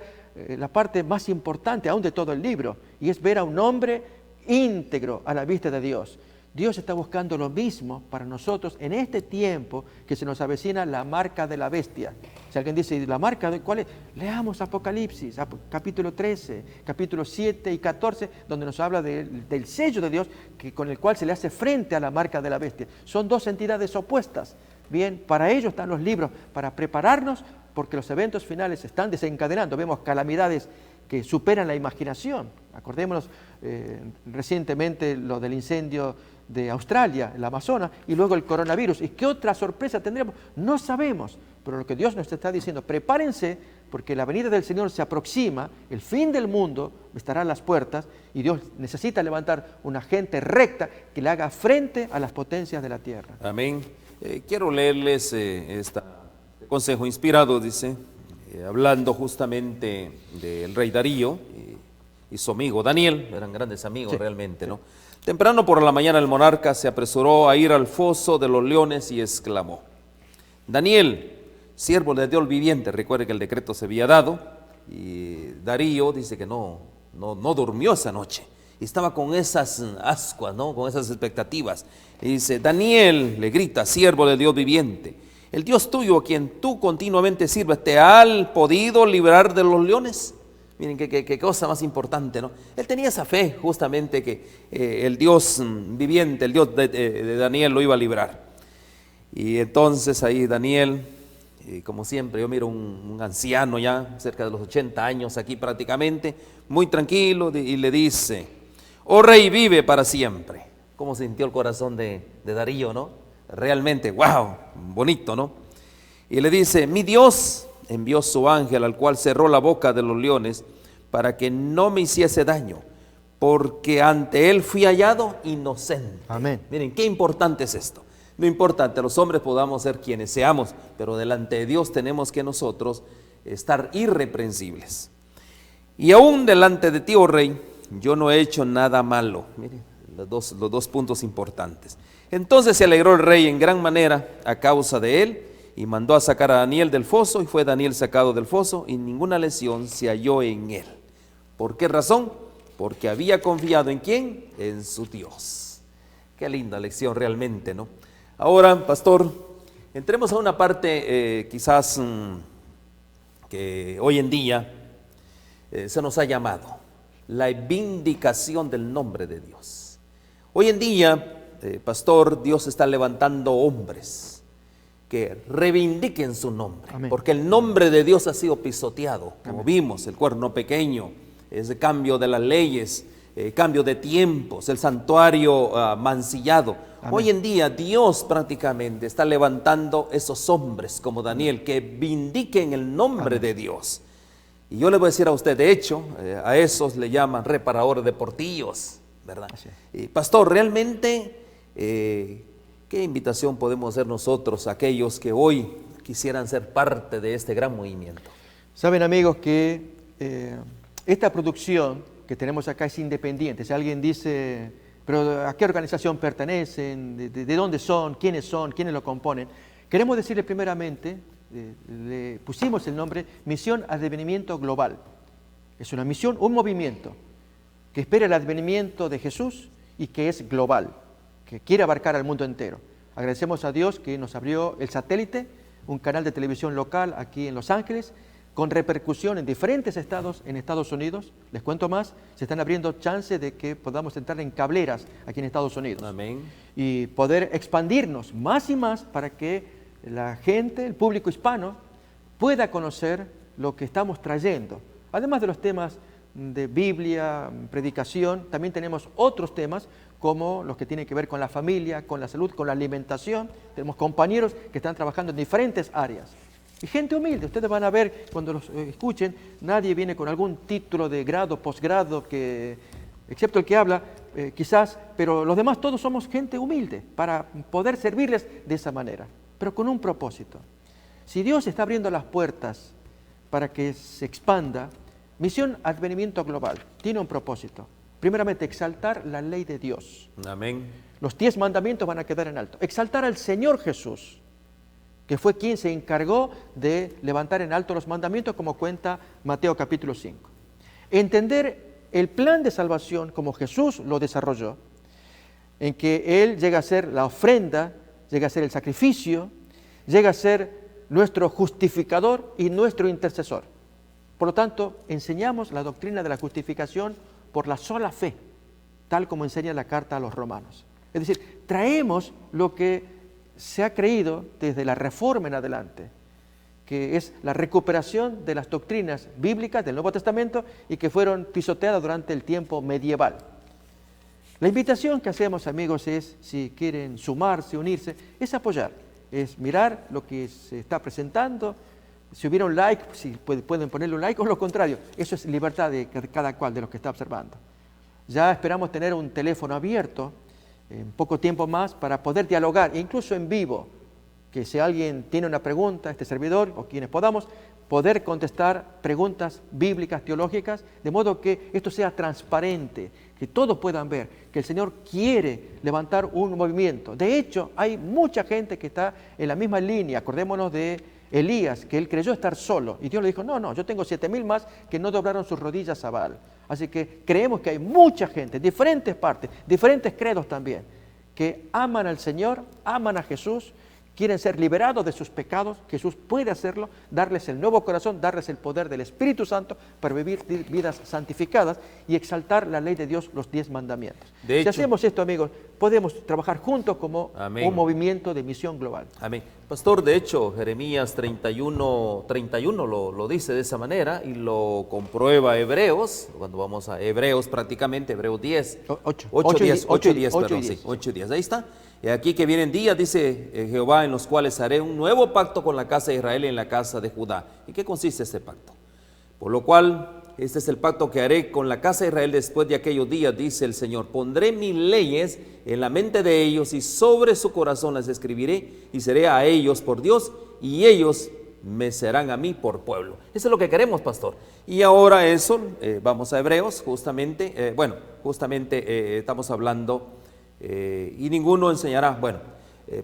la parte más importante aún de todo el libro, y es ver a un hombre íntegro a la vista de Dios. Dios está buscando lo mismo para nosotros en este tiempo que se nos avecina la marca de la bestia. Si alguien dice, ¿la marca de cuál es? Leamos Apocalipsis, capítulo 13, capítulo 7 y 14, donde nos habla del sello de Dios con el cual se le hace frente a la marca de la bestia. Son dos entidades opuestas. Bien, para ello están los libros, para prepararnos, porque los eventos finales se están desencadenando. Vemos calamidades que superan la imaginación. Acordémonos recientemente lo del incendio de Australia, el Amazonas, y luego el coronavirus. ¿Y qué otra sorpresa tendremos? No sabemos, pero lo que Dios nos está diciendo, prepárense, porque la venida del Señor se aproxima, el fin del mundo estará a las puertas, y Dios necesita levantar una gente recta que le haga frente a las potencias de la tierra. Amén. Quiero leerles este consejo inspirado, dice, hablando justamente del rey Darío y su amigo Daniel, eran grandes amigos realmente, ¿no? Temprano por la mañana el monarca se apresuró a ir al foso de los leones y exclamó: Daniel, siervo de Dios viviente, recuerde que el decreto se había dado, y Darío dice que no durmió esa noche, y estaba con esas ascuas, ¿no? Con esas expectativas, y dice: Daniel, le grita, siervo de Dios viviente, el Dios tuyo a quien tú continuamente sirves, ¿te ha podido librar de los leones? Miren qué cosa más importante, ¿no? Él tenía esa fe justamente que el Dios viviente, el Dios de Daniel lo iba a librar. Y entonces ahí Daniel, como siempre, yo miro un anciano ya, cerca de los 80 años aquí prácticamente, muy tranquilo, y le dice: oh rey, vive para siempre. ¿Cómo sintió el corazón de Darío, no? Realmente, wow, bonito, ¿no? Y le dice: mi Dios envió su ángel, al cual cerró la boca de los leones para que no me hiciese daño, porque ante él fui hallado inocente. Amén. Miren, qué importante es esto. No importa, ante los hombres podamos ser quienes seamos, pero delante de Dios tenemos que nosotros estar irreprensibles. Y aún delante de ti, oh rey, yo no he hecho nada malo. Miren, los dos puntos importantes. Entonces se alegró el rey en gran manera a causa de él, y mandó a sacar a Daniel del foso, y fue Daniel sacado del foso, y ninguna lesión se halló en él. ¿Por qué razón? Porque había confiado ¿en quién? En su Dios. Qué linda lección realmente, ¿no? Ahora, pastor, entremos a una parte quizás que hoy en día se nos ha llamado la vindicación del nombre de Dios. Hoy en día, pastor, Dios está levantando hombres que reivindiquen su nombre. Amén. Porque el nombre de Dios ha sido pisoteado, como Amén. Vimos, el cuerno pequeño, ese cambio de las leyes, cambio de tiempos, el santuario mancillado. Amén. Hoy en día Dios prácticamente está levantando esos hombres como Daniel que vindiquen el nombre Amén. De Dios. Y yo le voy a decir a usted, de hecho, a esos le llaman reparadores de portillos, ¿verdad? Y pastor, realmente ¿qué invitación podemos hacer nosotros a aquellos que hoy quisieran ser parte de este gran movimiento? Saben, amigos, que esta producción que tenemos acá es independiente. Si alguien dice, pero ¿a qué organización pertenecen? ¿De dónde son? ¿Quiénes lo componen? Queremos decirle primeramente, le pusimos el nombre Misión Advenimiento Global. Es una misión, un movimiento que espera el advenimiento de Jesús y que es global, que quiere abarcar al mundo entero. Agradecemos a Dios que nos abrió el satélite, un canal de televisión local aquí en Los Ángeles, con repercusión en diferentes estados en Estados Unidos. Les cuento más, se están abriendo chances de que podamos entrar en cableras aquí en Estados Unidos. Amén. Y poder expandirnos más y más para que la gente, el público hispano, pueda conocer lo que estamos trayendo. Además de los temas de Biblia, predicación, también tenemos otros temas como los que tienen que ver con la familia, con la salud, con la alimentación. Tenemos compañeros que están trabajando en diferentes áreas. Y gente humilde, ustedes van a ver cuando los escuchen, nadie viene con algún título de grado, posgrado, excepto el que habla, quizás, pero los demás todos somos gente humilde para poder servirles de esa manera, pero con un propósito. Si Dios está abriendo las puertas para que se expanda, Misión Advenimiento Global tiene un propósito. Primeramente, exaltar la ley de Dios. Amén. Los 10 mandamientos van a quedar en alto. Exaltar al Señor Jesús, que fue quien se encargó de levantar en alto los mandamientos, como cuenta Mateo capítulo 5. Entender el plan de salvación como Jesús lo desarrolló, en que Él llega a ser la ofrenda, llega a ser el sacrificio, llega a ser nuestro justificador y nuestro intercesor. Por lo tanto, enseñamos la doctrina de la justificación por la sola fe, tal como enseña la carta a los romanos. Es decir, traemos lo que se ha creído desde la Reforma en adelante, que es la recuperación de las doctrinas bíblicas del Nuevo Testamento y que fueron pisoteadas durante el tiempo medieval. La invitación que hacemos, amigos, es, si quieren sumarse, unirse, es apoyar, es mirar lo que se está presentando. Si hubiera un like, si pueden ponerle un like, o lo contrario, eso es libertad de cada cual de los que está observando. Ya esperamos tener un teléfono abierto en poco tiempo más para poder dialogar, incluso en vivo, que si alguien tiene una pregunta, este servidor o quienes podamos, poder contestar preguntas bíblicas, teológicas, de modo que esto sea transparente, que todos puedan ver que el Señor quiere levantar un movimiento. De hecho, hay mucha gente que está en la misma línea. Acordémonos de Elías, que él creyó estar solo, y Dios le dijo, no, yo tengo 7,000 más que no doblaron sus rodillas a Baal. Así que creemos que hay mucha gente, diferentes partes, diferentes credos también, que aman al Señor, aman a Jesús, quieren ser liberados de sus pecados. Jesús puede hacerlo, darles el nuevo corazón, darles el poder del Espíritu Santo para vivir vidas santificadas y exaltar la ley de Dios, los 10 mandamientos. Si hacemos esto, amigos, podemos trabajar juntos como amén, un movimiento de misión global. Amén. Pastor, de hecho, Jeremías 31 lo dice de esa manera y lo comprueba Hebreos, cuando vamos a Hebreos prácticamente, Hebreos 10. 8 y 10, ahí está. Y aquí que vienen días, dice Jehová, en los cuales haré un nuevo pacto con la casa de Israel y en la casa de Judá. ¿Y qué consiste este pacto? Por lo cual, este es el pacto que haré con la casa de Israel después de aquellos días, dice el Señor. Pondré mis leyes en la mente de ellos y sobre su corazón las escribiré y seré a ellos por Dios y ellos me serán a mí por pueblo. Eso es lo que queremos, pastor. Y ahora eso, vamos a Hebreos, justamente, estamos hablando y ninguno enseñará. Bueno,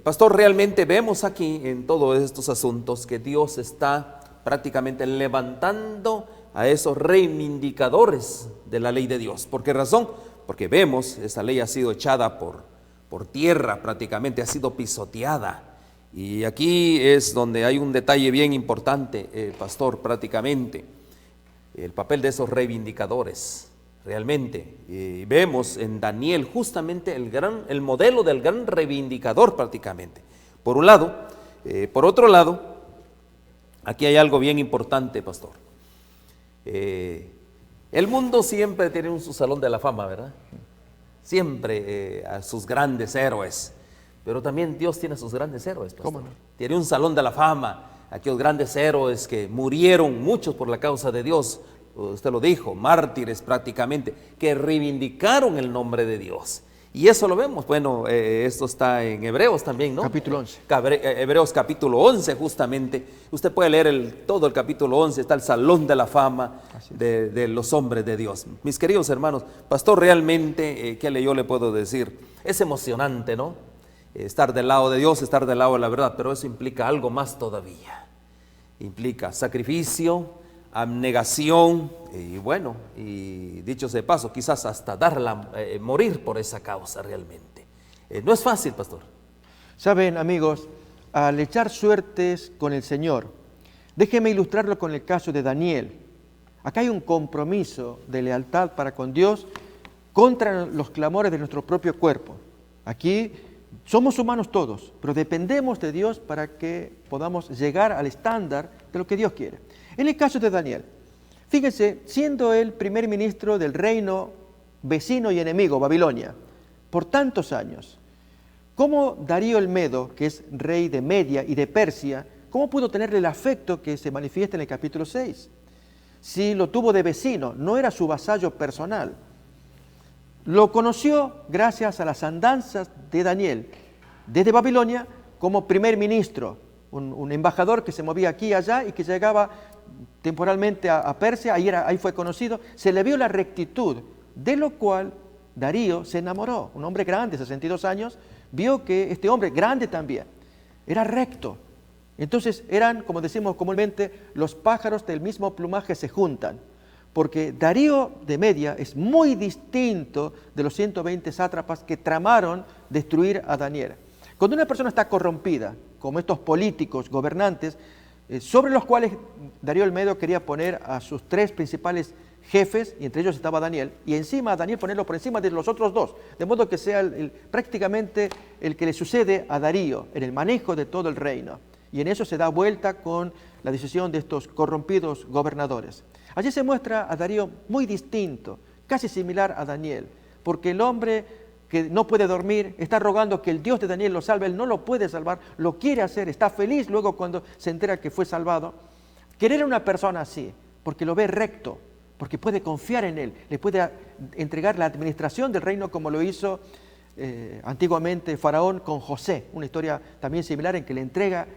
pastor, realmente vemos aquí en todos estos asuntos que Dios está prácticamente levantando a esos reivindicadores de la ley de Dios. ¿Por qué razón? Porque vemos, esa ley ha sido echada por tierra, prácticamente ha sido pisoteada. Y aquí es donde hay un detalle bien importante, pastor, prácticamente, el papel de esos reivindicadores, realmente. Vemos en Daniel justamente el modelo del gran reivindicador prácticamente. Por un lado, por otro lado, aquí hay algo bien importante, pastor. El mundo siempre tiene su salón de la fama, ¿verdad? Siempre a sus grandes héroes. Pero también Dios tiene sus grandes héroes, pastor. ¿Cómo no? Tiene un salón de la fama, aquellos grandes héroes que murieron, muchos por la causa de Dios. Usted lo dijo, mártires prácticamente, que reivindicaron el nombre de Dios. Y eso lo vemos, bueno, esto está en Hebreos también, ¿no? Capítulo 11. Hebreos capítulo 11 justamente. Usted puede leer todo el capítulo 11, está el salón de la fama de los hombres de Dios. Mis queridos hermanos, pastor, realmente, ¿qué yo le puedo decir? Es emocionante, ¿no? Estar del lado de Dios, estar del lado de la verdad, pero eso implica algo más todavía. implica sacrificio, abnegación y bueno, y dicho sea de paso, quizás hasta morir por esa causa realmente. No es fácil, pastor. Saben, amigos, al echar suertes con el Señor, déjenme ilustrarlo con el caso de Daniel. Acá hay un compromiso de lealtad para con Dios contra los clamores de nuestro propio cuerpo. Aquí somos humanos todos, pero dependemos de Dios para que podamos llegar al estándar de lo que Dios quiere. En el caso de Daniel, fíjense, siendo él primer ministro del reino vecino y enemigo, Babilonia, por tantos años, ¿cómo Darío el Medo, que es rey de Media y de Persia, cómo pudo tenerle el afecto que se manifiesta en el capítulo 6? Si lo tuvo de vecino, no era su vasallo personal. Lo conoció gracias a las andanzas de Daniel desde Babilonia como primer ministro, un embajador que se movía aquí y allá y que llegaba temporalmente a Persia, ahí fue conocido, se le vio la rectitud, de lo cual Darío se enamoró. Un hombre grande, 62 años, vio que este hombre, grande también, era recto. Entonces eran, como decimos comúnmente, los pájaros del mismo plumaje se juntan, porque Darío de Media es muy distinto de los 120 sátrapas que tramaron destruir a Daniel. Cuando una persona está corrompida, como estos políticos, gobernantes, sobre los cuales Darío el Medo quería poner a sus 3 principales jefes, y entre ellos estaba Daniel, y encima a Daniel ponerlo por encima de los otros 2, de modo que sea prácticamente el que le sucede a Darío en el manejo de todo el reino. Y en eso se da vuelta con la decisión de estos corrompidos gobernadores. Allí se muestra a Darío muy distinto, casi similar a Daniel, porque el hombre que no puede dormir está rogando que el Dios de Daniel lo salve, él no lo puede salvar, lo quiere hacer, está feliz luego cuando se entera que fue salvado. Querer a una persona así, porque lo ve recto, porque puede confiar en él, le puede entregar la administración del reino como lo hizo antiguamente Faraón con José, una historia también similar en que le entrega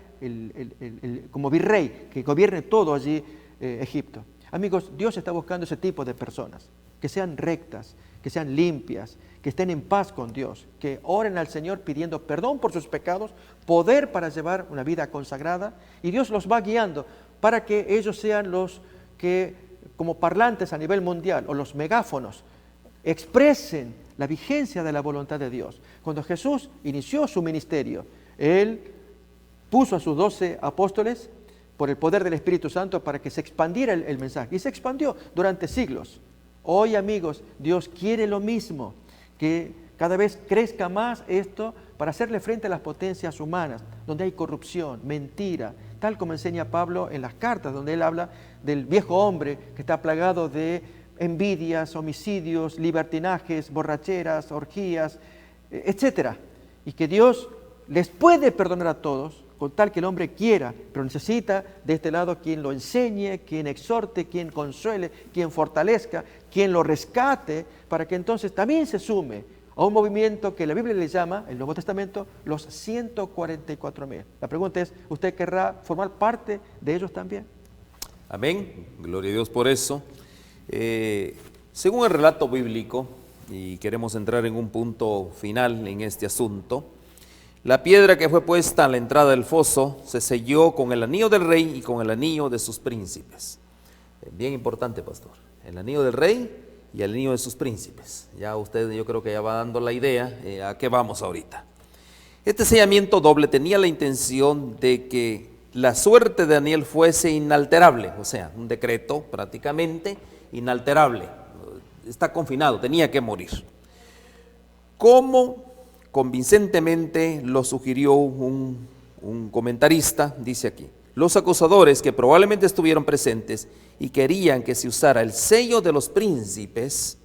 como virrey, que gobierne todo allí Egipto. Amigos, Dios está buscando ese tipo de personas, que sean rectas, que sean limpias, que estén en paz con Dios, que oren al Señor pidiendo perdón por sus pecados, poder para llevar una vida consagrada, y Dios los va guiando para que ellos sean los que, como parlantes a nivel mundial, o los megáfonos, expresen la vigencia de la voluntad de Dios. Cuando Jesús inició su ministerio, Él puso a sus 12 apóstoles por el poder del Espíritu Santo para que se expandiera el mensaje. Y se expandió durante siglos. Hoy, amigos, Dios quiere lo mismo, que cada vez crezca más esto para hacerle frente a las potencias humanas, donde hay corrupción, mentira, tal como enseña Pablo en las cartas, donde él habla del viejo hombre que está plagado de envidias, homicidios, libertinajes, borracheras, orgías, etcétera. Y que Dios les puede perdonar a todos, con tal que el hombre quiera, pero necesita de este lado quien lo enseñe, quien exhorte, quien consuele, quien fortalezca, quien lo rescate, para que entonces también se sume a un movimiento que la Biblia le llama, el Nuevo Testamento, los 144,000. La pregunta es, ¿usted querrá formar parte de ellos también? Amén, gloria a Dios por eso. Según el relato bíblico, y queremos entrar en un punto final en este asunto, la piedra que fue puesta a la entrada del foso se selló con el anillo del rey y con el anillo de sus príncipes. Bien importante, pastor. El anillo del rey y el anillo de sus príncipes. Ya usted, yo creo que ya va dando la idea a qué vamos ahorita. Este sellamiento doble tenía la intención de que la suerte de Daniel fuese inalterable, o sea, un decreto prácticamente inalterable. Está confinado, tenía que morir. ¿Cómo? Convincentemente lo sugirió un comentarista, dice aquí: los acusadores que probablemente estuvieron presentes y querían que se usara el sello de los príncipes,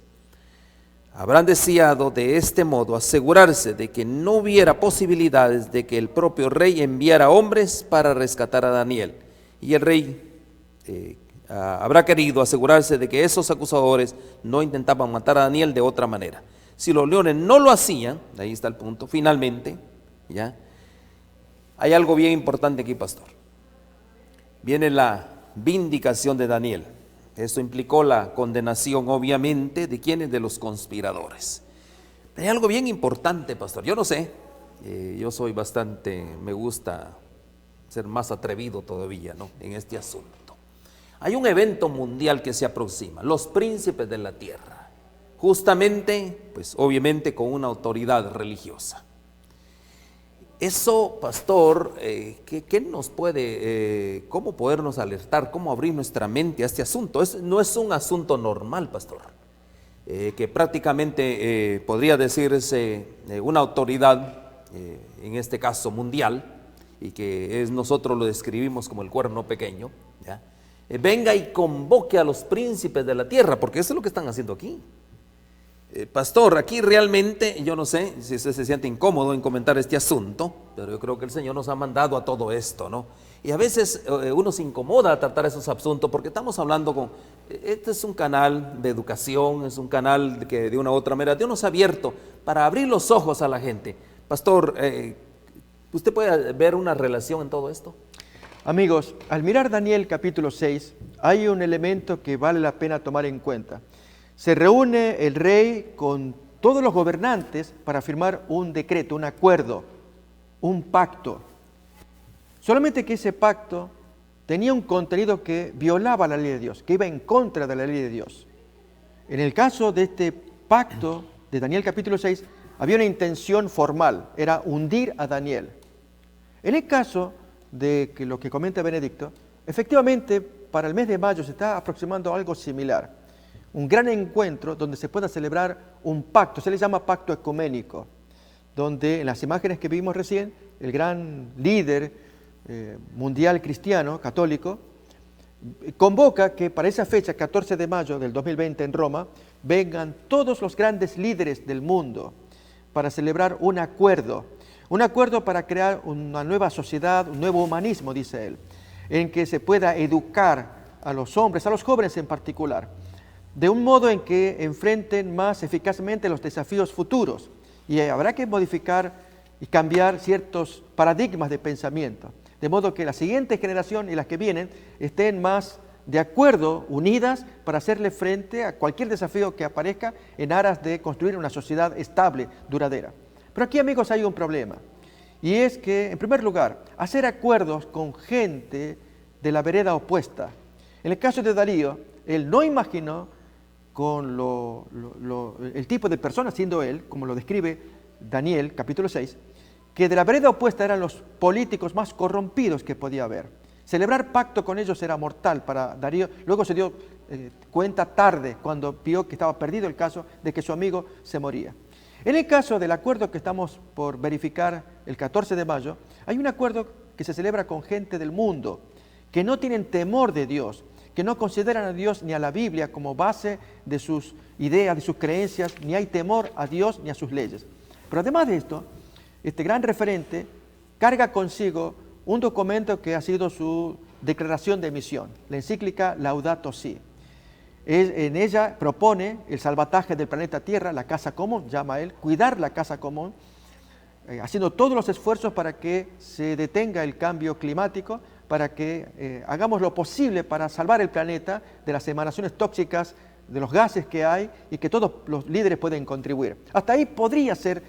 habrán deseado de este modo asegurarse de que no hubiera posibilidades de que el propio rey enviara hombres para rescatar a Daniel, y el rey habrá querido asegurarse de que esos acusadores no intentaban matar a Daniel de otra manera. Si los leones no lo hacían, ahí está el punto, finalmente, ¿ya? Hay algo bien importante aquí, pastor. Viene la vindicación de Daniel. Esto implicó la condenación, obviamente, ¿de quiénes? De los conspiradores. Pero hay algo bien importante, pastor. Yo no sé, yo soy bastante, me gusta ser más atrevido todavía, ¿no?, en este asunto. Hay un evento mundial que se aproxima, los príncipes de la tierra, justamente, pues obviamente con una autoridad religiosa. Eso, pastor, ¿qué nos puede, cómo podernos alertar, cómo abrir nuestra mente a este asunto? No es un asunto normal, pastor, que prácticamente podría decirse una autoridad, en este caso mundial, y que nosotros lo describimos como el cuerno pequeño, ¿ya? Venga y convoque a los príncipes de la tierra, porque eso es lo que están haciendo aquí. Pastor, aquí realmente, yo no sé si usted se siente incómodo en comentar este asunto, pero yo creo que el Señor nos ha mandado a todo esto, ¿no? Y a veces uno se incomoda a tratar esos asuntos porque estamos hablando este es un canal de educación, es un canal que de una u otra manera Dios nos ha abierto para abrir los ojos a la gente. Pastor, ¿usted puede ver una relación en todo esto? Amigos, al mirar Daniel capítulo 6, hay un elemento que vale la pena tomar en cuenta. Se reúne el rey con todos los gobernantes para firmar un decreto, un acuerdo, un pacto. Solamente que ese pacto tenía un contenido que violaba la ley de Dios, que iba en contra de la ley de Dios. En el caso de este pacto de Daniel capítulo 6, había una intención formal, era hundir a Daniel. En el caso de que lo que comenta Benedicto, efectivamente para el mes de mayo se está aproximando algo similar. Un gran encuentro donde se pueda celebrar un pacto, se le llama pacto ecuménico, donde en las imágenes que vimos recién, el gran líder mundial cristiano, católico, convoca que para esa fecha, 14 de mayo del 2020 en Roma, vengan todos los grandes líderes del mundo para celebrar un acuerdo para crear una nueva sociedad, un nuevo humanismo, dice él, en que se pueda educar a los hombres, a los jóvenes en particular, de un modo en que enfrenten más eficazmente los desafíos futuros. Y habrá que modificar y cambiar ciertos paradigmas de pensamiento, de modo que la siguiente generación y las que vienen estén más de acuerdo, unidas, para hacerle frente a cualquier desafío que aparezca en aras de construir una sociedad estable, duradera. Pero aquí, amigos, hay un problema, y es que, en primer lugar, hacer acuerdos con gente de la vereda opuesta. En el caso de Darío, él no imaginó con el tipo de persona, siendo él, como lo describe Daniel, capítulo 6, que de la vereda opuesta eran los políticos más corrompidos que podía haber. Celebrar pacto con ellos era mortal para Darío. Luego se dio cuenta tarde, cuando vio que estaba perdido el caso de que su amigo se moría. En el caso del acuerdo que estamos por verificar el 14 de mayo, hay un acuerdo que se celebra con gente del mundo, que no tienen temor de Dios, que no consideran a Dios ni a la Biblia como base de sus ideas, de sus creencias, ni hay temor a Dios ni a sus leyes. Pero además de esto, este gran referente carga consigo un documento que ha sido su declaración de misión, la encíclica Laudato Si. En ella propone el salvataje del planeta Tierra, la casa común, llama él, cuidar la casa común, haciendo todos los esfuerzos para que se detenga el cambio climático, para que hagamos lo posible para salvar el planeta de las emanaciones tóxicas, de los gases que hay, y que todos los líderes pueden contribuir. Hasta ahí podría ser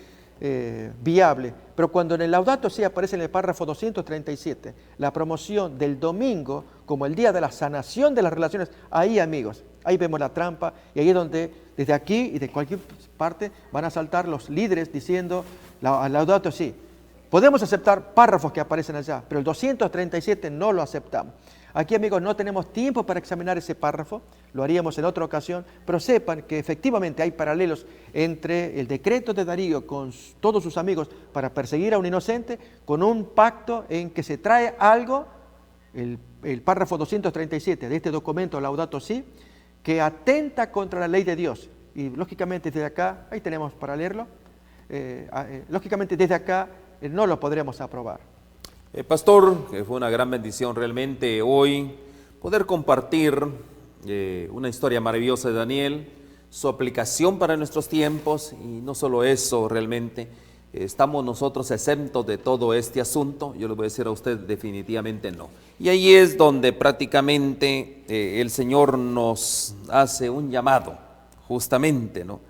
viable, pero cuando en el Laudato Si aparece en el párrafo 237 la promoción del domingo como el día de la sanación de las relaciones, ahí, amigos, ahí vemos la trampa, y ahí es donde desde aquí y de cualquier parte van a saltar los líderes diciendo Laudato Si. Podemos aceptar párrafos que aparecen allá, pero el 237 no lo aceptamos. Aquí, amigos, no tenemos tiempo para examinar ese párrafo, lo haríamos en otra ocasión, pero sepan que efectivamente hay paralelos entre el decreto de Darío con todos sus amigos para perseguir a un inocente, con un pacto en que se trae algo, el párrafo 237 de este documento Laudato Si, que atenta contra la ley de Dios. Y lógicamente desde acá, ahí tenemos para leerlo, lógicamente desde acá no lo podremos aprobar. Pastor, que fue una gran bendición realmente hoy poder compartir una historia maravillosa de Daniel, su aplicación para nuestros tiempos, y no solo eso, realmente estamos nosotros exentos de todo este asunto. Yo le voy a decir a usted, definitivamente no. Y ahí es donde prácticamente el Señor nos hace un llamado, justamente, ¿no?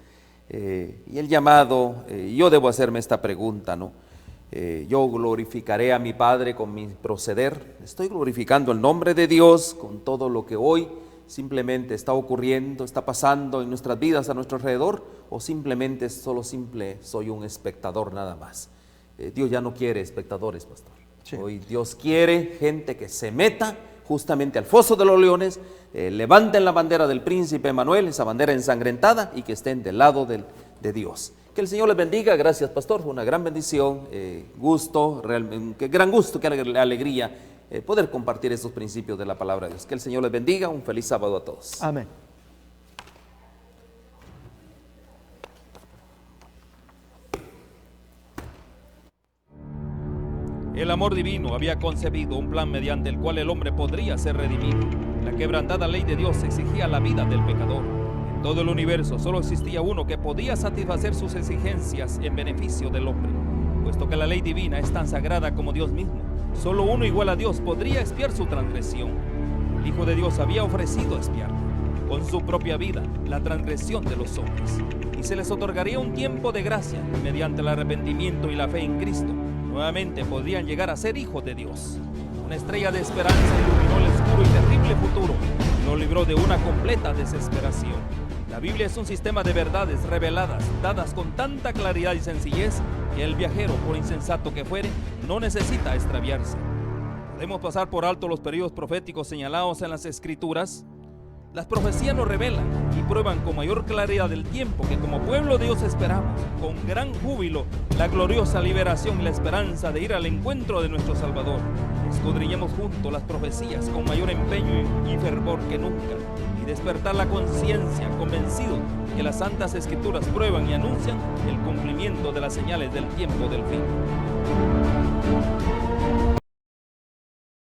Y el llamado, yo debo hacerme esta pregunta, ¿no? Yo glorificaré a mi Padre con mi proceder. Estoy glorificando el nombre de Dios con todo lo que hoy simplemente está ocurriendo, está pasando en nuestras vidas, a nuestro alrededor, o simplemente soy un espectador nada más. Dios ya no quiere espectadores, pastor. Sí. Hoy Dios quiere gente que se meta justamente al foso de los leones, levanten la bandera del príncipe Emanuel, esa bandera ensangrentada, y que estén del lado de Dios. Que el Señor les bendiga. Gracias, pastor, fue una gran bendición, gusto, realmente, gran gusto, qué alegría poder compartir estos principios de la palabra de Dios. Que el Señor les bendiga, un feliz sábado a todos. Amén. El amor divino había concebido un plan mediante el cual el hombre podría ser redimido. La quebrantada ley de Dios exigía la vida del pecador. En todo el universo solo existía uno que podía satisfacer sus exigencias en beneficio del hombre. Puesto que la ley divina es tan sagrada como Dios mismo, solo uno igual a Dios podría expiar su transgresión. El Hijo de Dios había ofrecido expiar con su propia vida la transgresión de los hombres, y se les otorgaría un tiempo de gracia mediante el arrepentimiento y la fe en Cristo. Nuevamente podrían llegar a ser hijos de Dios. Una estrella de esperanza iluminó el oscuro y terrible futuro y lo libró de una completa desesperación. La Biblia es un sistema de verdades reveladas, dadas con tanta claridad y sencillez, que el viajero, por insensato que fuere, no necesita extraviarse. Podemos pasar por alto los periodos proféticos señalados en las Escrituras. Las profecías nos revelan y prueban con mayor claridad del tiempo que como pueblo de Dios esperamos, con gran júbilo, la gloriosa liberación y la esperanza de ir al encuentro de nuestro Salvador. Escudriñemos juntos las profecías con mayor empeño y fervor que nunca, y despertar la conciencia convencido que las Santas Escrituras prueban y anuncian el cumplimiento de las señales del tiempo del fin.